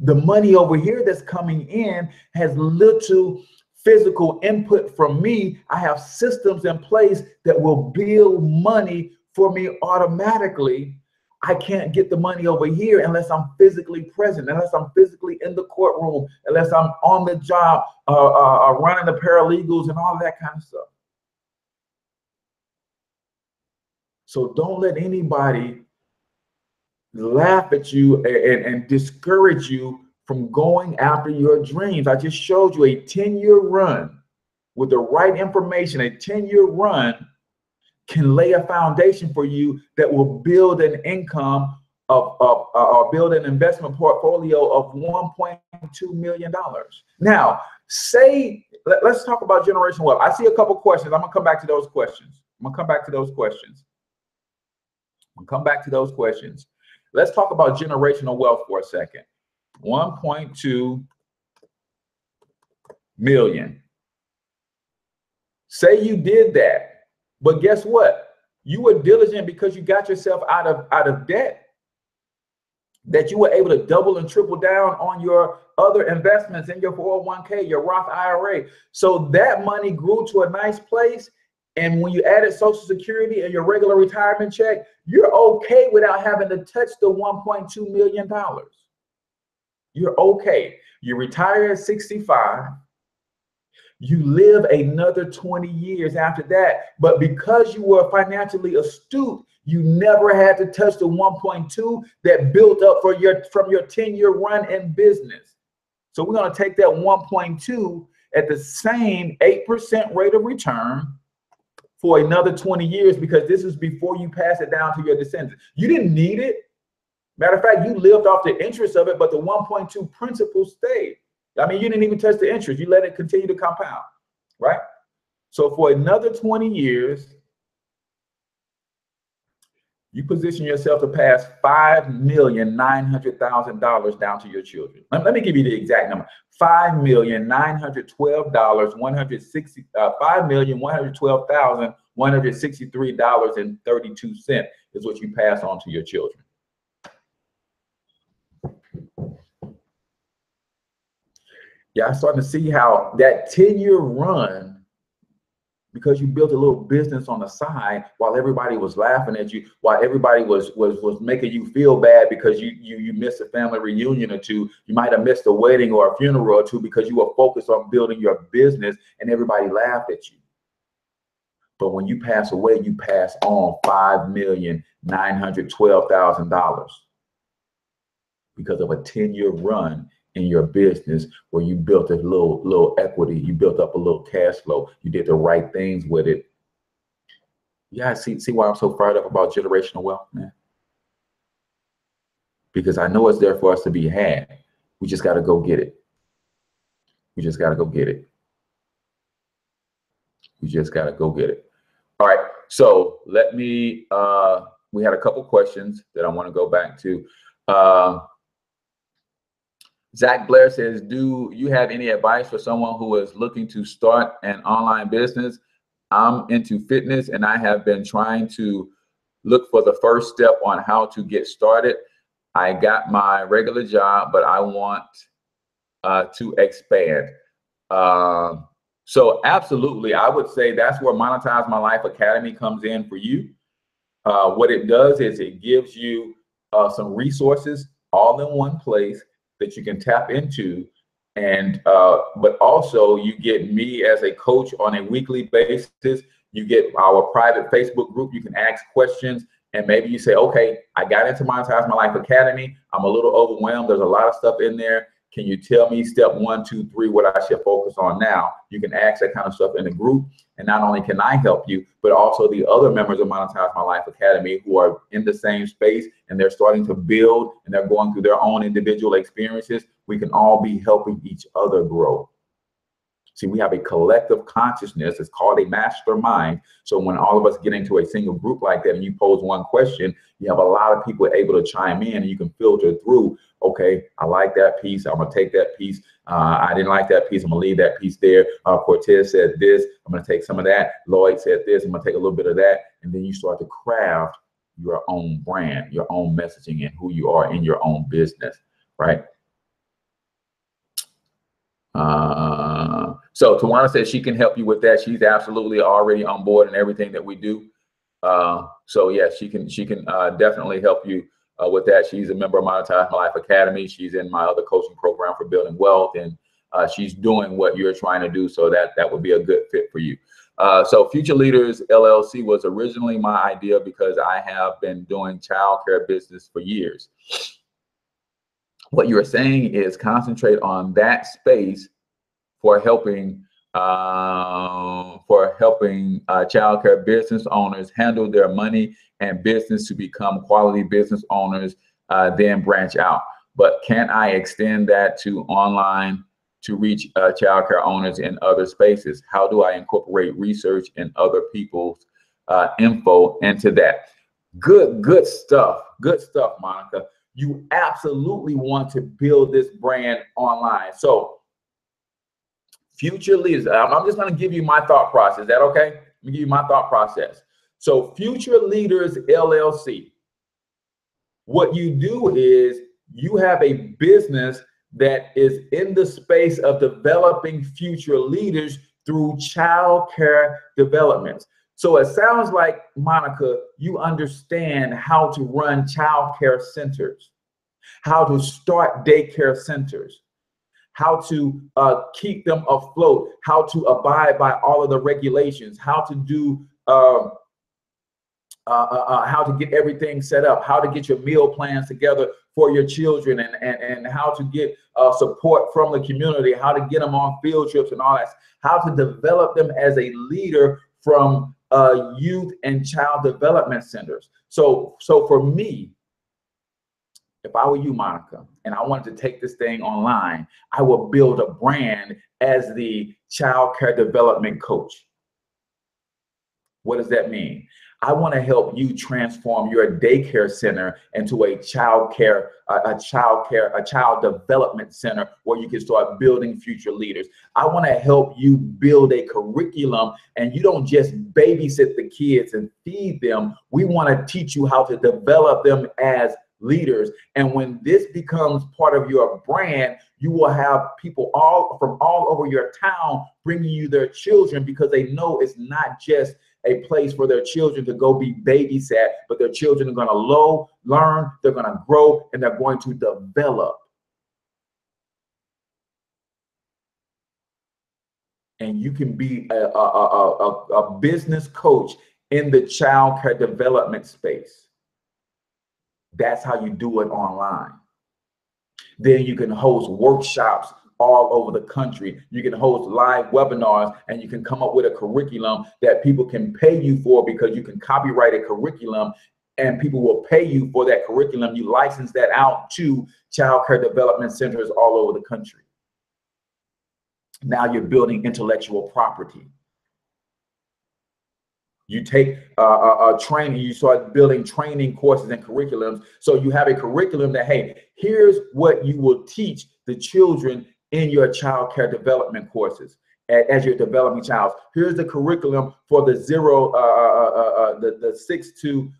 The money over here that's coming in has little physical input from me. I have systems in place that will build money for me automatically. I can't get the money over here unless I'm physically present, unless I'm physically in the courtroom, unless I'm on the job, running the paralegals and all that kind of stuff. So don't let anybody laugh at you and discourage you from going after your dreams. I just showed you a 10-year run with the right information. A 10-year run can lay a foundation for you that will build an income build an investment portfolio of $1.2 million. Now, let's talk about generational wealth. I see a couple questions. I'm gonna come back to those questions. Let's talk about generational wealth for a second. 1.2 million. Say you did that, but guess what? You were diligent because you got yourself out of debt, that you were able to double and triple down on your other investments in your 401k, your Roth IRA. So that money grew to a nice place. And when you added Social Security and your regular retirement check, you're okay without having to touch the $1.2 million. You're okay. You retire at 65. You live another 20 years after that. But because you were financially astute, you never had to touch the 1.2 that built up from your 10-year run in business. So we're going to take that 1.2 at the same 8% rate of return for another 20 years, because this is before you pass it down to your descendants. You didn't need it. Matter of fact, you lived off the interest of it, but the 1.2 principal stayed. I mean, you didn't even touch the interest. You let it continue to compound, right? So for another 20 years, you position yourself to pass $5,900,000 down to your children. Let me give you the exact number: $5,112,163.32 is what you pass on to your children. Yeah, I'm starting to see how that 10-year run, because you built a little business on the side while everybody was laughing at you, while everybody was making you feel bad because you missed a family reunion or two, you might have missed a wedding or a funeral or two because you were focused on building your business and everybody laughed at you. But when you pass away, you pass on $5,912,000 because of a 10-year run in your business where you built a little equity, you built up a little cash flow, you did the right things with it. Yeah, see why I'm so fired up about generational wealth, man? Because I know it's there for us to be had. We just got to go get it. We just got to go get it. We just got to go get it. All right. So let me, we had a couple questions that I want to go back to. Zach Blair says, do you have any advice for someone who is looking to start an online business? I'm into fitness and I have been trying to look for the first step on how to get started. I got my regular job, but I want to expand. So absolutely, I would say that's where Monetize My Life Academy comes in for you. What it does is it gives you some resources all in one place that you can tap into, and but also you get me as a coach on a weekly basis. You get our private Facebook group. You can ask questions, and maybe you say, okay, I got into Monetize My Life Academy. I'm a little overwhelmed. There's a lot of stuff in there. Can you tell me step 1, 2, 3 what I should focus on now? You can ask that kind of stuff in the group. And not only can I help you, but also the other members of Monetize My Life Academy who are in the same space and they're starting to build and they're going through their own individual experiences. We can all be helping each other grow. See, we have a collective consciousness. It's called a mastermind. So when all of us get into a single group like that and you pose one question, you have a lot of people able to chime in and you can filter through. Okay, I like that piece. I'm going to take that piece. I didn't like that piece. I'm going to leave that piece there. Cortez said this. I'm going to take some of that. Lloyd said this. I'm going to take a little bit of that. And then you start to craft your own brand, your own messaging, and who you are in your own business, right? So Tawana says she can help you with that. She's absolutely already on board in everything that we do. So yeah, she can definitely help you with that. She's a member of Monetize My Life Academy. She's in my other coaching program for building wealth, and she's doing what you're trying to do. So that would be a good fit for you. So Future Leaders LLC was originally my idea because I have been doing childcare business for years. What you're saying is concentrate on that space for helping childcare business owners handle their money and business to become quality business owners, then branch out. But can I extend that to online to reach childcare owners in other spaces? How do I incorporate research and other people's info into that? Good stuff. Good stuff, Monica. You absolutely want to build this brand online. So Future leaders. I'm just going to give you my thought process. Is that okay? Let me give you my thought process. So Future Leaders LLC, what you do is you have a business that is in the space of developing future leaders through child care developments. So it sounds like, Monica, you understand how to run child care centers, how to start daycare centers, how to keep them afloat, how to abide by all of the regulations, how to do how to get everything set up, how to get your meal plans together for your children, and how to get support from the community, how to get them on field trips and all that, how to develop them as a leader from youth and child development centers. So for me, if I were you, Monica, and I wanted to take this thing online, I would build a brand as the child care development coach. What does that mean? I want to help you transform your daycare center into a child development center where you can start building future leaders. I want to help you build a curriculum, and you don't just babysit the kids and feed them. We want to teach you how to develop them as leaders. And when this becomes part of your brand, you will have people from all over your town bringing you their children, because they know it's not just a place for their children to go be babysat, but their children are going to learn, they're going to grow, and they're going to develop. And you can be a business coach in the child care development space. That's how you do it online. Then you can host workshops all over the country. You can host live webinars, and you can come up with a curriculum that people can pay you for, because you can copyright a curriculum and people will pay you for that curriculum. You license that out to child care development centers all over the country. Now you're building intellectual property. You take training, you start building training courses and curriculums. So you have a curriculum that, hey, here's what you will teach the children in your child care development courses as you're developing child. Here's the curriculum for the 6 to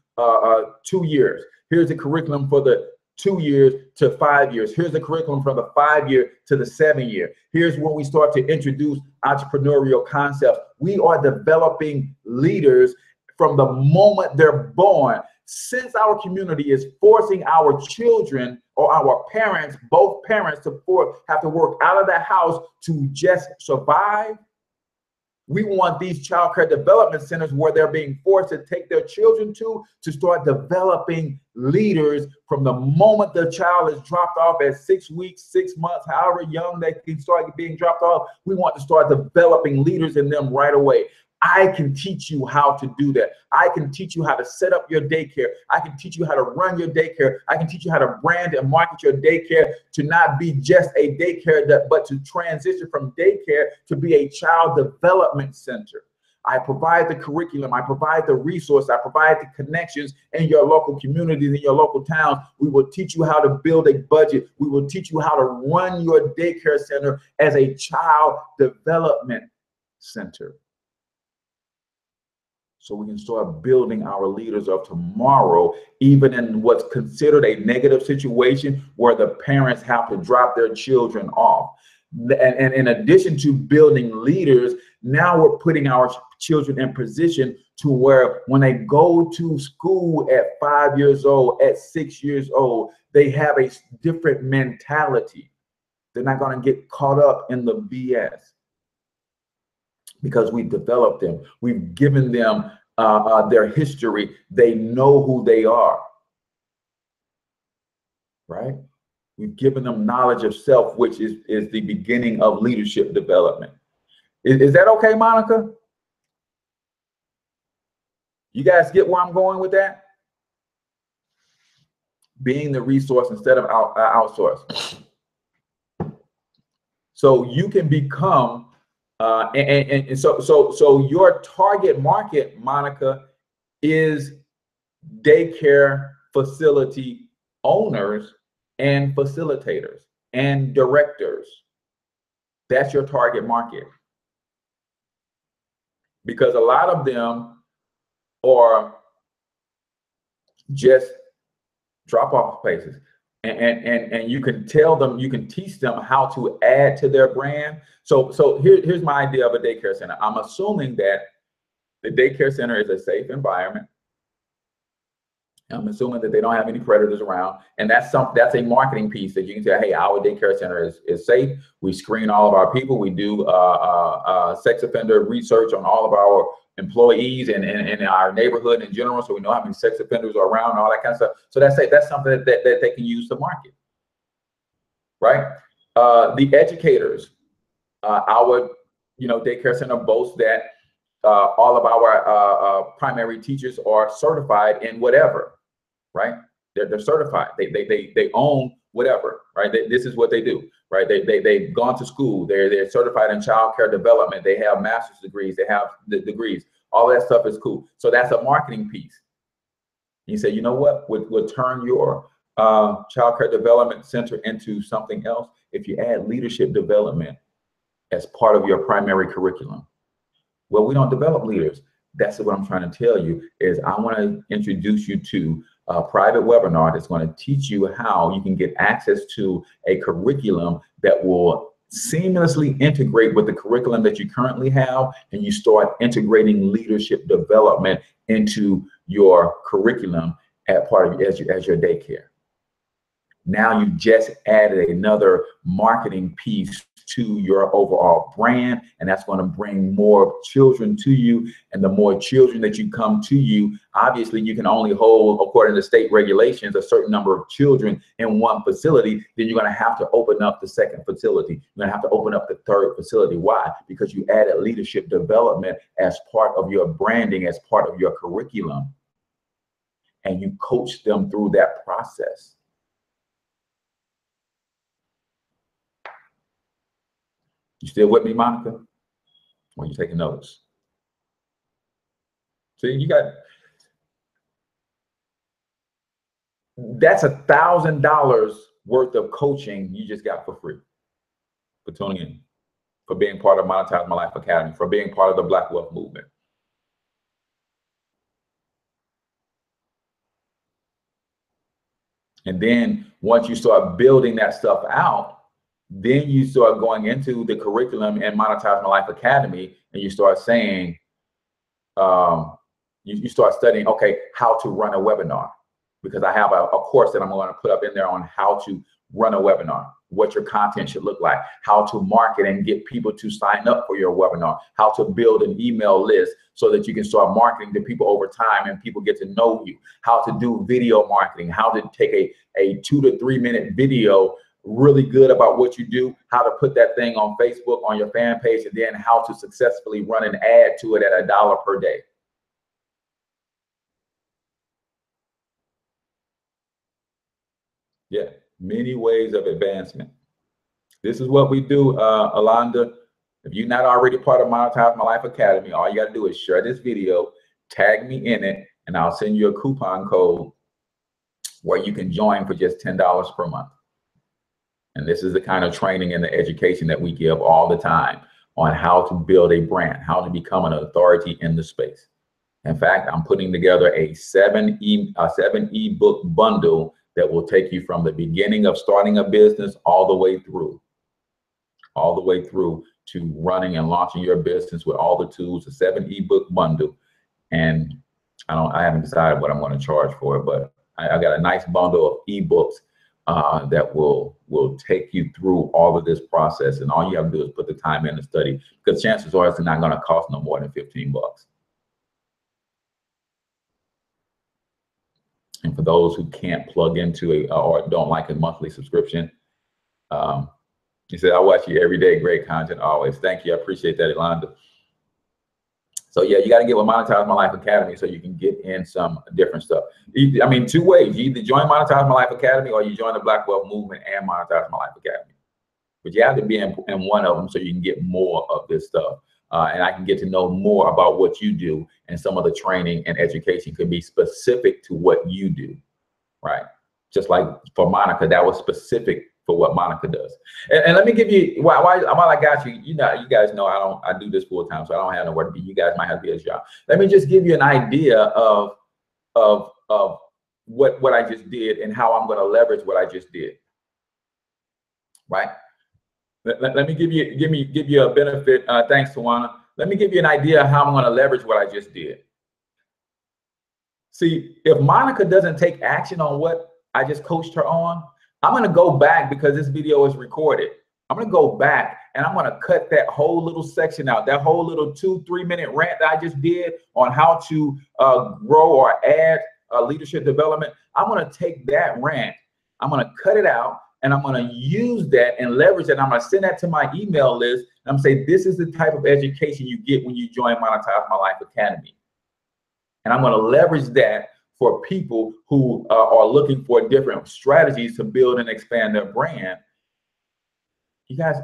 2 years. Here's the curriculum for the 2 years to 5 years. Here's the curriculum from the 5 year to the 7 year. Here's when we start to introduce entrepreneurial concepts. We are developing leaders from the moment they're born. Since our community is forcing our children or our parents, both parents, to have to work out of the house to just survive, we want these child care development centers where they're being forced to take their children to start developing leaders from the moment the child is dropped off at 6 weeks, 6 months, however young they can start being dropped off. We want to start developing leaders in them right away. I can teach you how to do that. I can teach you how to set up your daycare. I can teach you how to run your daycare. I can teach you how to brand and market your daycare to not be just a daycare, but to transition from daycare to be a child development center. I provide the curriculum. I provide the resource. I provide the connections in your local communities, in your local towns. We will teach you how to build a budget. We will teach you how to run your daycare center as a child development center, so we can start building our leaders of tomorrow, even in what's considered a negative situation where the parents have to drop their children off. And in addition to building leaders, now we're putting our children in position to where when they go to school at 5 years old, at 6 years old, they have a different mentality. They're not going to get caught up in the BS, because we've developed them. We've given them their history. They know who they are, right? We've given them knowledge of self, which is the beginning of leadership development. Is that okay, Monica? You guys get where I'm going with that? Being the resource instead of outsource. So you can become so your target market, Monica, is daycare facility owners and facilitators and directors. That's your target market. Because a lot of them are just drop-off places. And you can tell them, you can teach them how to add to their brand. So here's my idea of a daycare center. I'm assuming that the daycare center is a safe environment. I'm assuming that they don't have any predators around, and that's a marketing piece that you can say, hey, our daycare center is safe. We screen all of our people. We do sex offender research on all of our employees and in our neighborhood in general, so we know how many sex offenders are around and all that kind of stuff. So that's something that they can use to market, right? The educators, our daycare center boasts that all of our primary teachers are certified in whatever. Right? They're certified. They own whatever, right? This is what they do, right? They've gone to school. They're certified in child care development. They have master's degrees. They have the degrees. All that stuff is cool. So that's a marketing piece. You say, you know what? Would turn your child care development center into something else if you add leadership development as part of your primary curriculum. Well, we don't develop leaders. That's what I'm trying to tell you is I want to introduce you to a private webinar that's going to teach you how you can get access to a curriculum that will seamlessly integrate with the curriculum that you currently have, and you start integrating leadership development into your curriculum as part of as your daycare. Now you just added another marketing piece to your overall brand, and that's going to bring more children to you. And the more children that you come to you, obviously you can only hold, according to state regulations, a certain number of children in one facility. Then you're going to have to open up the second facility. You're going to have to open up the third facility. Why? Because you added leadership development as part of your branding, as part of your curriculum, and you coach them through that process. You still with me, Monica? Or you taking notes? See, you got, that's $1,000 worth of coaching you just got for free for tuning in, for being part of Monetize My Life Academy, for being part of the Black Wealth Movement. And then once you start building that stuff out, then you start going into the curriculum and Monetize My Life Academy, and you start saying, you start studying, okay, how to run a webinar, because I have a course that I'm going to put up in there on how to run a webinar, what your content should look like, how to market and get people to sign up for your webinar, how to build an email list so that you can start marketing to people over time and people get to know you, how to do video marketing, how to take a 2 to 3 minute video really good about what you do, how to put that thing on Facebook, on your fan page, and then how to successfully run an ad to it at $1 per day. Yeah, many ways of advancement. This is what we do, Alonda. If you're not already part of Monetize My Life Academy, all you got to do is share this video, tag me in it, and I'll send you a coupon code where you can join for just $10 per month. And this is the kind of training and the education that we give all the time on how to build a brand, how to become an authority in the space. In fact, I'm putting together a 7 ebook bundle that will take you from the beginning of starting a business all the way through to running and launching your business with all the tools, a 7 ebook bundle. And I haven't decided what I'm going to charge for it, but I got a nice bundle of ebooks that will take you through all of this process. And all you have to do is put the time in to study, because chances are it's not going to cost no more than 15 bucks. And for those who can't plug into or don't like a monthly subscription, he said, I watch you every day. Great content always. Thank you. I appreciate that, Yolanda. So yeah, you got to get with Monetize My Life Academy so you can get in some different stuff. I mean, 2 ways. You either join Monetize My Life Academy or you join the Black Wealth Movement and Monetize My Life Academy. But you have to be in one of them so you can get more of this stuff. And I can get to know more about what you do, and some of the training and education could be specific to what you do, right? Just like for Monica, that was specific for what Monica does. And let me give you, while I got you, you guys know I do this full time, so I don't have nowhere to be. You guys might have to be at your job. Let me just give you an idea of what I just did and how I'm going to leverage what I just did. Right? Let me give you a benefit. Thanks, Tawana. Let me give you an idea of how I'm going to leverage what I just did. See, if Monica doesn't take action on what I just coached her on, I'm going to go back, because this video is recorded. I'm going to go back and I'm going to cut that whole little section out, that whole little 2-3 minute rant that I just did on how to grow or add leadership development. I'm going to take that rant, I'm going to cut it out, and I'm going to use that and leverage it. I'm going to send that to my email list. And I'm going to say, this is the type of education you get when you join Monetize My Life Academy. And I'm going to leverage that for people who are looking for different strategies to build and expand their brand. You guys,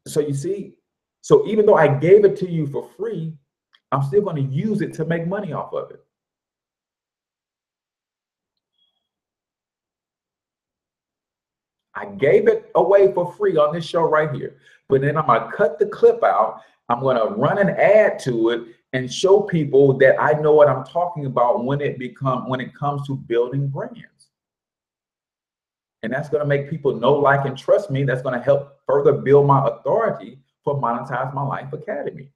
so you see, so even though I gave it to you for free, I'm still going to use it to make money off of it. I gave it away for free on this show right here, but then I'm going to cut the clip out. I'm going to run an ad to it and show people that I know what I'm talking about when it comes to building brands. And that's going to make people know, like, and trust me. That's going to help further build my authority for Monetize My Life Academy.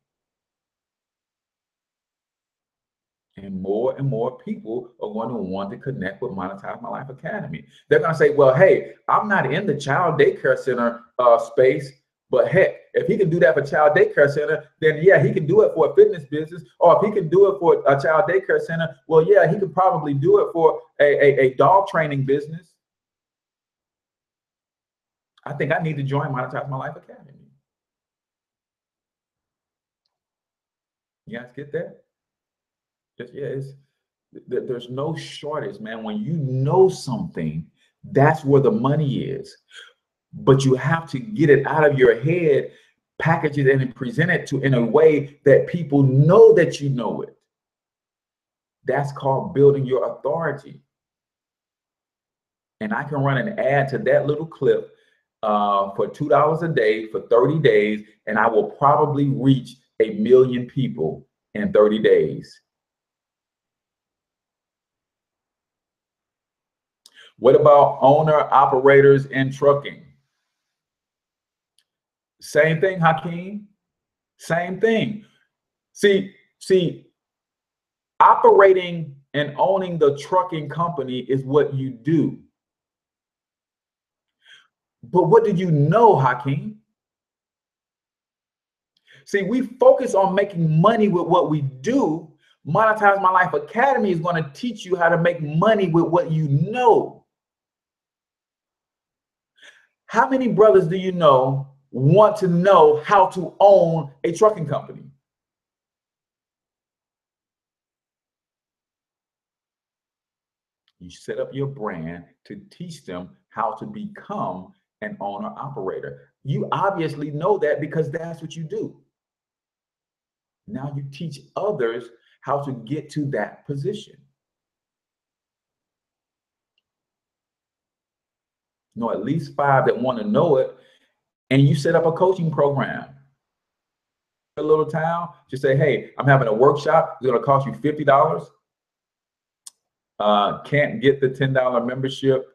And more people are going to want to connect with Monetize My Life Academy. They're going to say, well, hey, I'm not in the child daycare center space, but heck, if he can do that for child daycare center, then yeah, he can do it for a fitness business. Or if he can do it for a child daycare center, well, yeah, he could probably do it for a dog training business. I think I need to join Monetize My Life Academy. You guys get that? There's no shortage, man. When you know something, that's where the money is. But you have to get it out of your head, package it, and present it in a way that people know that you know it. That's called building your authority. And I can run an ad to that little clip for $2 a day for 30 days, and I will probably reach 1 million people in 30 days. What about owner-operators in trucking? Same thing, Hakeem. Same thing. See, operating and owning the trucking company is what you do. But what do you know, Hakeem? See, we focus on making money with what we do. Monetize My Life Academy is going to teach you how to make money with what you know. How many brothers do you know want to know how to own a trucking company? You set up your brand to teach them how to become an owner operator. You obviously know that because that's what you do. Now you teach others how to get to that position. Know at least 5 that want to know it, and you set up a coaching program. A little town, just say, hey, I'm having a workshop. It's going to cost you $50. Can't get the $10 membership.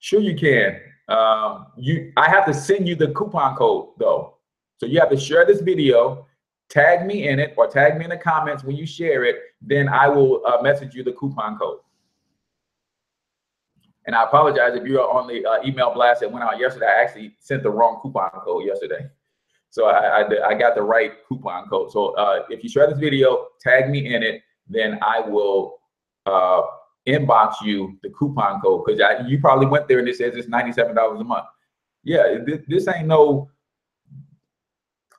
Sure you can. I have to send you the coupon code though. So you have to share this video, tag me in it, or tag me in the comments when you share it. Then I will message you the coupon code. And I apologize if you're on the email blast that went out yesterday. I actually sent the wrong coupon code yesterday. So I got the right coupon code. So if you share this video, tag me in it, then I will inbox you the coupon code, because you probably went there and it says it's $97 a month. Yeah, this ain't no,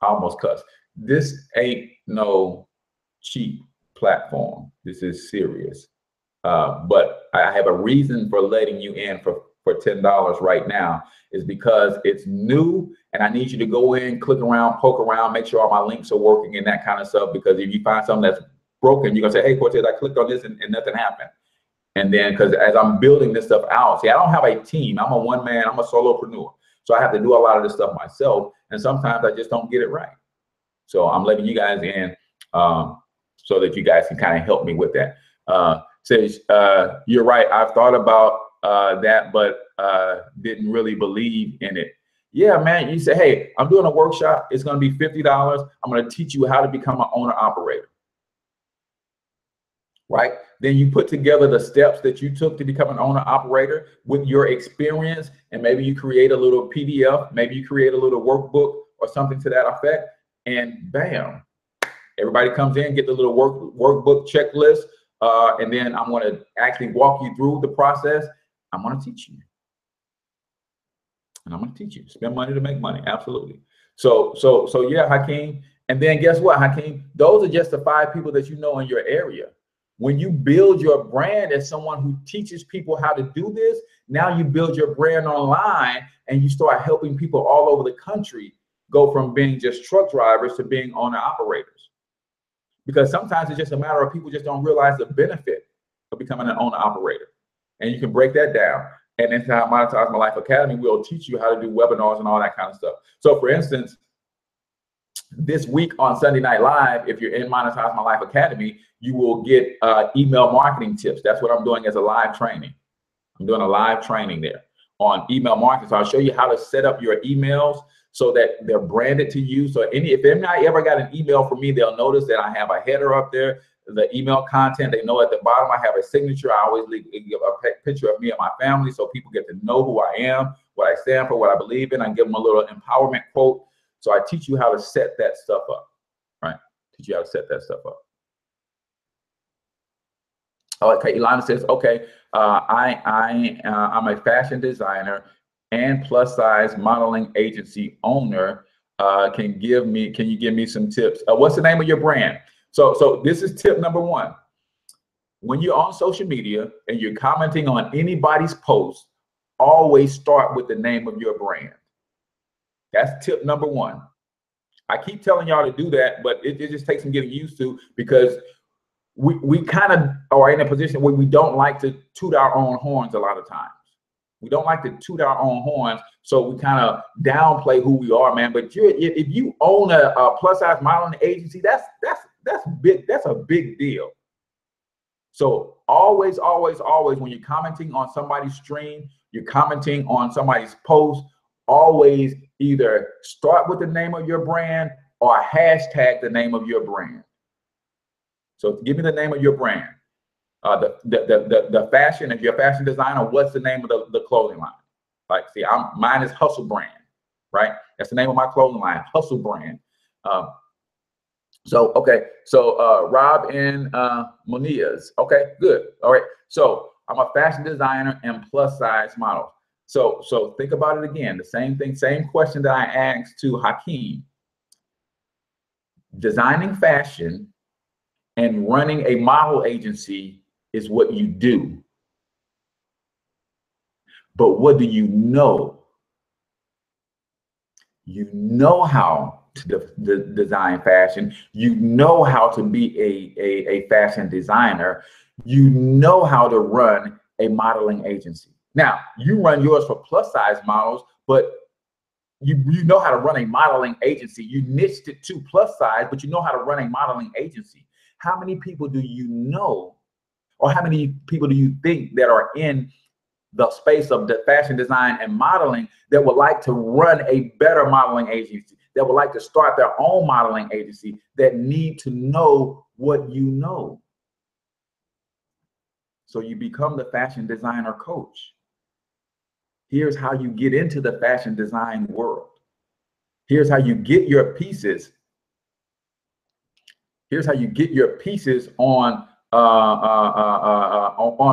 I almost cussed. This ain't no cheap platform. This is serious. But I have a reason for letting you in for $10 right now, is because it's new and I need you to go in, click around, poke around, make sure all my links are working and that kind of stuff. Because if you find something that's broken, you're gonna say, hey, Cortez, I clicked on this and nothing happened. And then, because as I'm building this stuff out, see, I don't have a team. I'm a one man, I'm a solopreneur. So I have to do a lot of this stuff myself. And sometimes I just don't get it right. So I'm letting you guys in so that you guys can kind of help me with that. Says, you're right. I've thought about that, but didn't really believe in it. Yeah, man. You say, hey, I'm doing a workshop. It's going to be $50. I'm going to teach you how to become an owner operator. Right? Then you put together the steps that you took to become an owner operator with your experience, and maybe you create a little PDF, maybe you create a little workbook or something to that effect, and bam, everybody comes in, get the little workbook checklist, and then I'm going to actually walk you through the process. I'm going to teach you, and I'm going to teach you. Spend money to make money, absolutely. So yeah, Hakeem. And then guess what, Hakeem? Those are just the 5 people that you know in your area. When you build your brand as someone who teaches people how to do this, now you build your brand online and you start helping people all over the country go from being just truck drivers to being owner operators. Because sometimes it's just a matter of people just don't realize the benefit of becoming an owner operator. And you can break that down. And inside Monetize My Life Academy, we'll teach you how to do webinars and all that kind of stuff. So for instance, this week on Sunday Night Live, if you're in Monetize My Life Academy, you will get email marketing tips. That's what I'm doing as a live training. I'm doing a live training there on email marketing. So I'll show you how to set up your emails so that they're branded to you. So if anybody ever got an email from me, they'll notice that I have a header up there, the email content. They know at the bottom I have a signature. I always give a picture of me and my family so people get to know who I am, what I stand for, what I believe in. I give them a little empowerment quote. So I teach you how to set that stuff up, right? Teach you how to set that stuff up. Okay, Ilana says, okay, I'm a fashion designer and plus size modeling agency owner. Can you give me some tips? What's the name of your brand? So this is tip number 1. When you're on social media and you're commenting on anybody's post, always start with the name of your brand. That's tip number 1. I keep telling y'all to do that, but it just takes some getting used to, because we kind of are in a position where we don't like to toot our own horns a lot of times. We don't like to toot our own horns, so we kind of downplay who we are, man. But if you own a plus size modeling agency, that's big. That's a big deal. So always when you're commenting on somebody's stream, you're commenting on somebody's post, always either start with the name of your brand or hashtag the name of your brand. So give me the name of your brand. The fashion, if you're a fashion designer, what's the name of the clothing line? Like, see, mine is Hustle Brand, right? That's the name of my clothing line, Hustle Brand. So Rob and Moniaz. Okay, good. All right. So I'm a fashion designer and plus size model. So think about it again. The same thing, same question that I asked to Hakeem. Designing fashion and running a model agency is what you do. But what do you know? You know how to design fashion. You know how to be a fashion designer. You know how to run a modeling agency. Now, you run yours for plus size models, but you know how to run a modeling agency. You niched it to plus size, but you know how to run a modeling agency. How many people do you know, or how many people do you think that are in the space of the fashion design and modeling that would like to run a better modeling agency, that would like to start their own modeling agency, that need to know what you know? So you become the fashion designer coach. Here's how you get into the fashion design world. Here's how you get your pieces. Here's how you get your pieces on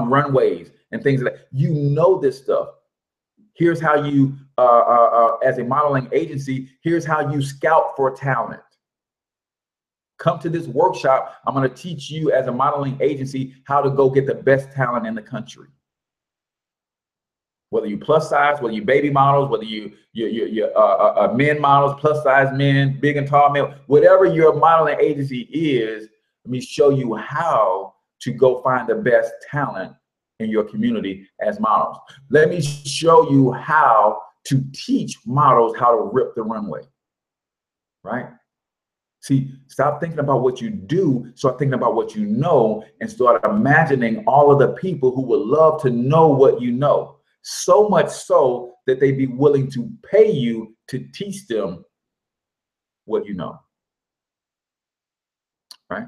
runways and things like that. You know this stuff. Here's how you, as a modeling agency, here's how you scout for talent. Come to this workshop. I'm going to teach you as a modeling agency how to go get the best talent in the country. Whether you plus size, whether you baby models, whether you men models, plus size men, big and tall men, whatever your modeling agency is, let me show you how to go find the best talent in your community as models. Let me show you how to teach models how to rip the runway, right? See, stop thinking about what you do, start thinking about what you know, and start imagining all of the people who would love to know what you know. So much so that they'd be willing to pay you to teach them what you know, right?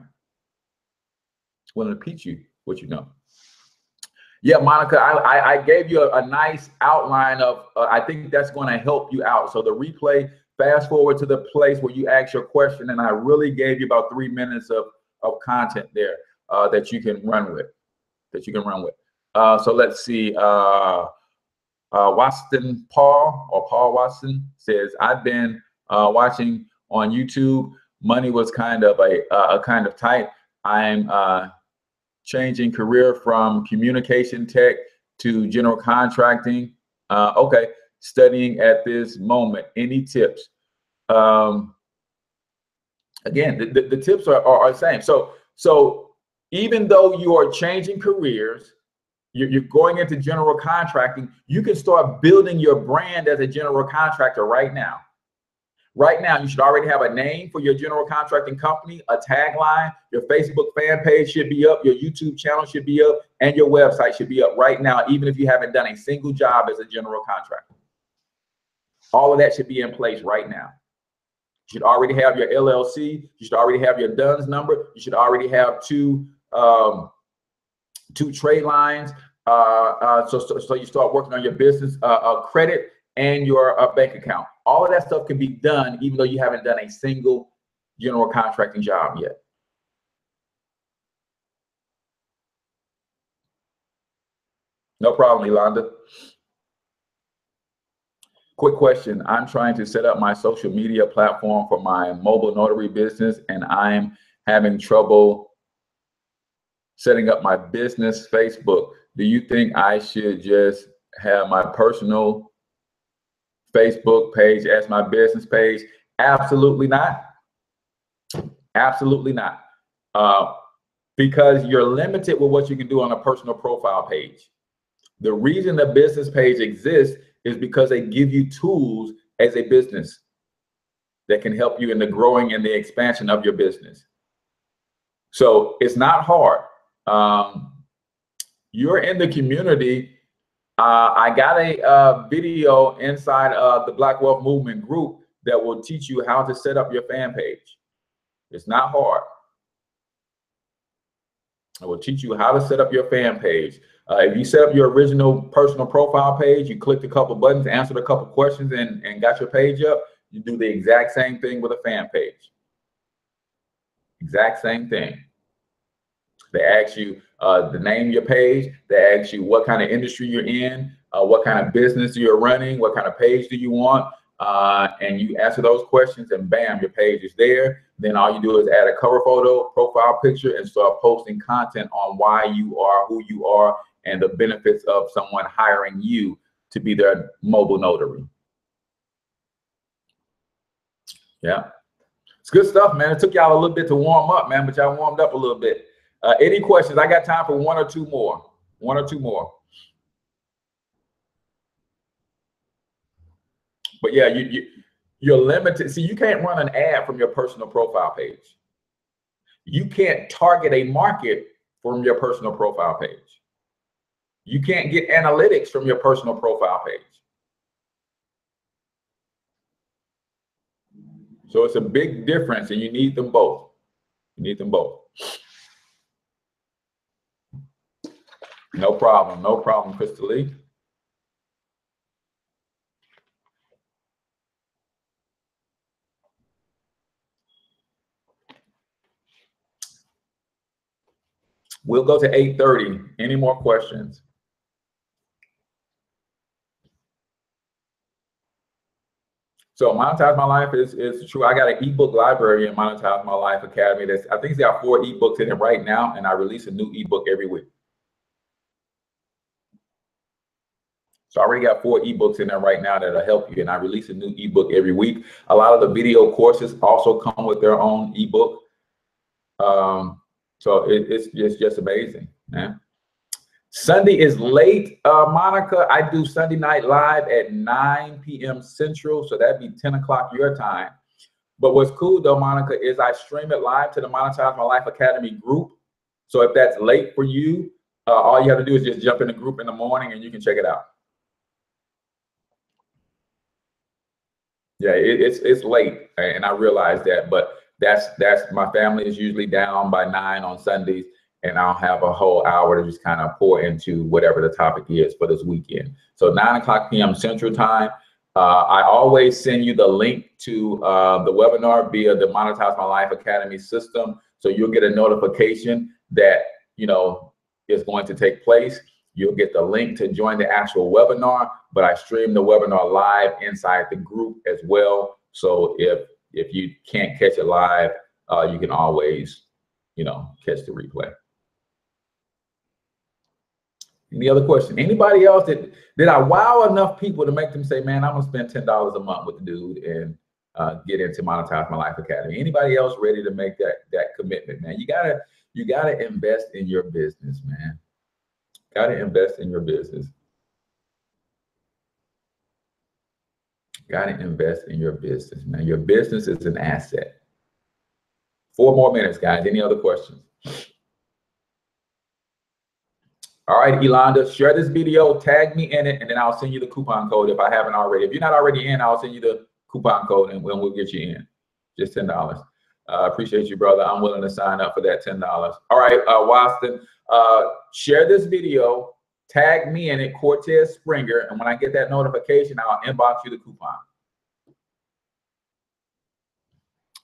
Willing to teach you what you know. Yeah, Monica, I gave you a nice outline of, I think that's going to help you out. So the replay, fast forward to the place where you ask your question, and I really gave you about 3 minutes of content there that you can run with, So let's see. Watson Paul Watson says, I've been watching on YouTube. Money was kind of tight. I'm changing career from communication tech to general contracting. Okay, studying at this moment. Any tips? Again, the tips are the same. So even though you are changing careers, you're going into general contracting, you can start building your brand as a general contractor right now. Right now, you should already have a name for your general contracting company, a tagline, your Facebook fan page should be up, your YouTube channel should be up, and your website should be up right now, even if you haven't done a single job as a general contractor. All of that should be in place right now. You should already have your LLC. You should already have your DUNS number. You should already have two trade lines. So you start working on your business credit and your bank account. All of that stuff can be done even though you haven't done a single general contracting job yet. No problem, Yolanda. Quick question. I'm trying to set up my social media platform for my mobile notary business, and I'm having trouble setting up my business Facebook. Do you think I should just have my personal Facebook page as my business page? Absolutely not. Absolutely not. Because you're limited with what you can do on a personal profile page. The reason the business page exists is because they give you tools as a business that can help you in the growing and the expansion of your business. So it's not hard. You're in the community. I got a video inside of the Black Wealth Movement group that will teach you how to set up your fan page. It's not hard. I will teach you how to set up your fan page. If you set up your original personal profile page, you clicked a couple buttons, answered a couple questions, and got your page up, you do the exact same thing with a fan page. Exact same thing. They ask you the name of your page. They ask you what kind of industry you're in, what kind of business you're running, what kind of page do you want, and you answer those questions, and bam, your page is there. Then all you do is add a cover photo, profile picture, and start posting content on why you are who you are and the benefits of someone hiring you to be their mobile notary. Yeah, it's good stuff, man. It took y'all a little bit to warm up, man, but y'all warmed up a little bit. Any questions? I got time for one or two more. But yeah, you're limited. See, you can't run an ad from your personal profile page. You can't target a market from your personal profile page. You can't get analytics from your personal profile page. So it's a big difference, and you need them both. You need them both. No problem, Crystal Lee. We'll go to 8:30. Any more questions? So Monetize My Life is true. I got an ebook library in Monetize My Life Academy. I think it's got 4 ebooks in it right now, and I release a new ebook every week. So I already got 4 ebooks in there right now that'll help you, and I release a new ebook every week. A lot of the video courses also come with their own ebook. So it's just amazing, man. Sunday is late, Monica. I do Sunday night live at 9 p.m. Central, so that'd be 10 o'clock your time. But what's cool though, Monica, is I stream it live to the Monetize My Life Academy group. So if that's late for you, all you have to do is just jump in the group in the morning and you can check it out. Yeah, it's late, and I realize that, but that's my family is usually down by 9 on Sundays, and I'll have a whole hour to just kind of pour into whatever the topic is for this weekend. So 9 o'clock p.m. Central Time. I always send you the link to the webinar via the Monetize My Life Academy system, so you'll get a notification that is going to take place. You'll get the link to join the actual webinar, but I stream the webinar live inside the group as well. So if you can't catch it live, you can always, catch the replay. Any other question? Anybody else did I wow enough people to make them say, man, I'm gonna spend $10 a month with the dude and get into Monetize My Life Academy? Anybody else ready to make that commitment, man? You gotta invest in your business, man. Gotta invest in your business. Gotta invest in your business, man. Your business is an asset. 4 more minutes, guys. Any other questions? All right, Elonda, share this video, tag me in it, and then I'll send you the coupon code if I haven't already. If you're not already in, I'll send you the coupon code and we'll get you in. Just $10. Appreciate you, brother. I'm willing to sign up for that $10. All right, Waston, share this video, tag me in it, Cortez Springer, and when I get that notification, I'll inbox you the coupon.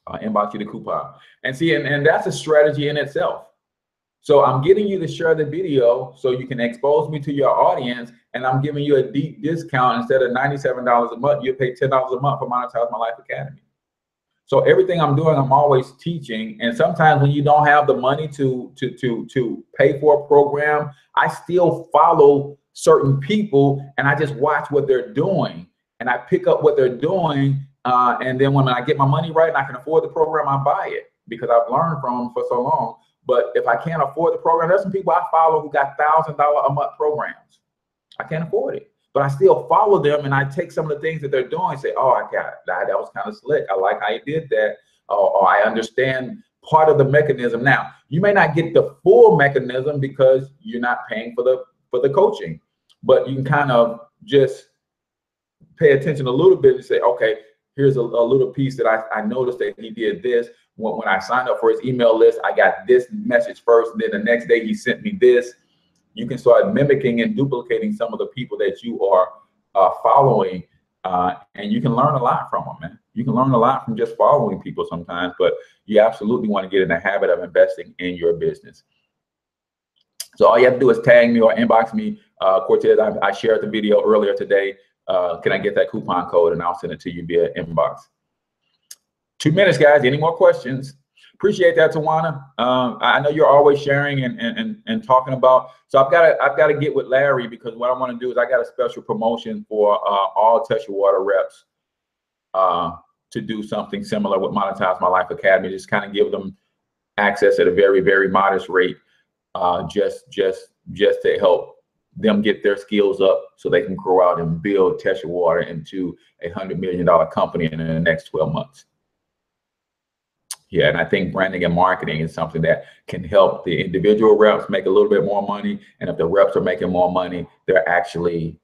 I'll inbox you the coupon. And see, and that's a strategy in itself. So I'm getting you to share the video so you can expose me to your audience, and I'm giving you a deep discount. Instead of $97 a month, you pay $10 a month for Monetize My Life Academy. So everything I'm doing, I'm always teaching. And sometimes when you don't have the money to pay for a program, I still follow certain people and I just watch what they're doing and I pick up what they're doing. And then when I get my money right and I can afford the program, I buy it because I've learned from them for so long. But if I can't afford the program, there's some people I follow who got $1,000 a month programs. I can't afford it, but I still follow them and I take some of the things that they're doing and say, oh, I got it. That was kind of slick. I like how you did that. Or I understand part of the mechanism. Now, you may not get the full mechanism because you're not paying for the coaching, but you can kind of just pay attention a little bit and say, okay, here's a little piece that I noticed that he did this. When I signed up for his email list, I got this message first, and then the next day he sent me this. You can start mimicking and duplicating some of the people that you are following, and you can learn a lot from them, man. You can learn a lot from just following people sometimes, but you absolutely want to get in the habit of investing in your business. So all you have to do is tag me or inbox me, Cortez. I shared the video earlier today. Can I get that coupon code, and I'll send it to you via inbox. 2 minutes, guys. Any more questions? Appreciate that, Tawana. I know you're always sharing and talking about. So I've got to get with Larry because what I want to do is I got a special promotion for all Test Your Water reps to do something similar with Monetize My Life Academy. Just kind of give them access at a very, very modest rate, just to help them get their skills up so they can grow out and build Test Your Water into a $100 million company in the next 12 months. Yeah, and I think branding and marketing is something that can help the individual reps make a little bit more money. And if the reps are making more money, they're actually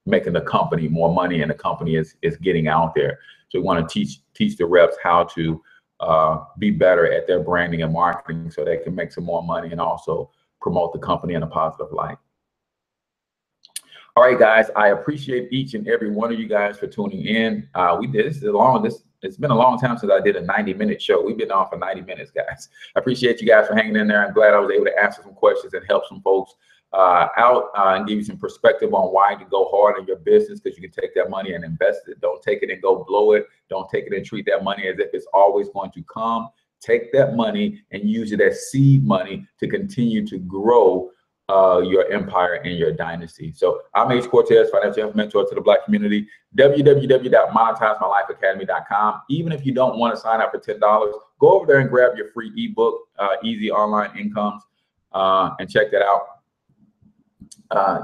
making the company more money, and the company is getting out there. So we want to teach the reps how to be better at their branding and marketing so they can make some more money and also promote the company in a positive light. All right, guys, I appreciate each and every one of you guys for tuning in. It's been a long time since I did a 90-minute show. We've been on for 90 minutes, guys. I appreciate you guys for hanging in there. I'm glad I was able to answer some questions and help some folks out and give you some perspective on why to go hard in your business, because you can take that money and invest it. Don't take it and go blow it. Don't take it and treat that money as if it's always going to come. Take that money and use it as seed money to continue to grow your empire and your dynasty. So I'm H. Cortez, financial health mentor to the Black community. www.monetizemylifeacademy.com. Even if you don't want to sign up for $10, go over there and grab your free ebook, Easy Online Incomes, and check that out.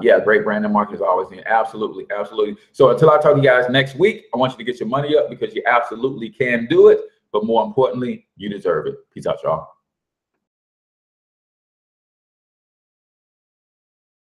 Yeah, great brand and market is always in. Absolutely, absolutely. So until I talk to you guys next week, I want you to get your money up because you absolutely can do it. But more importantly, you deserve it. Peace out, y'all.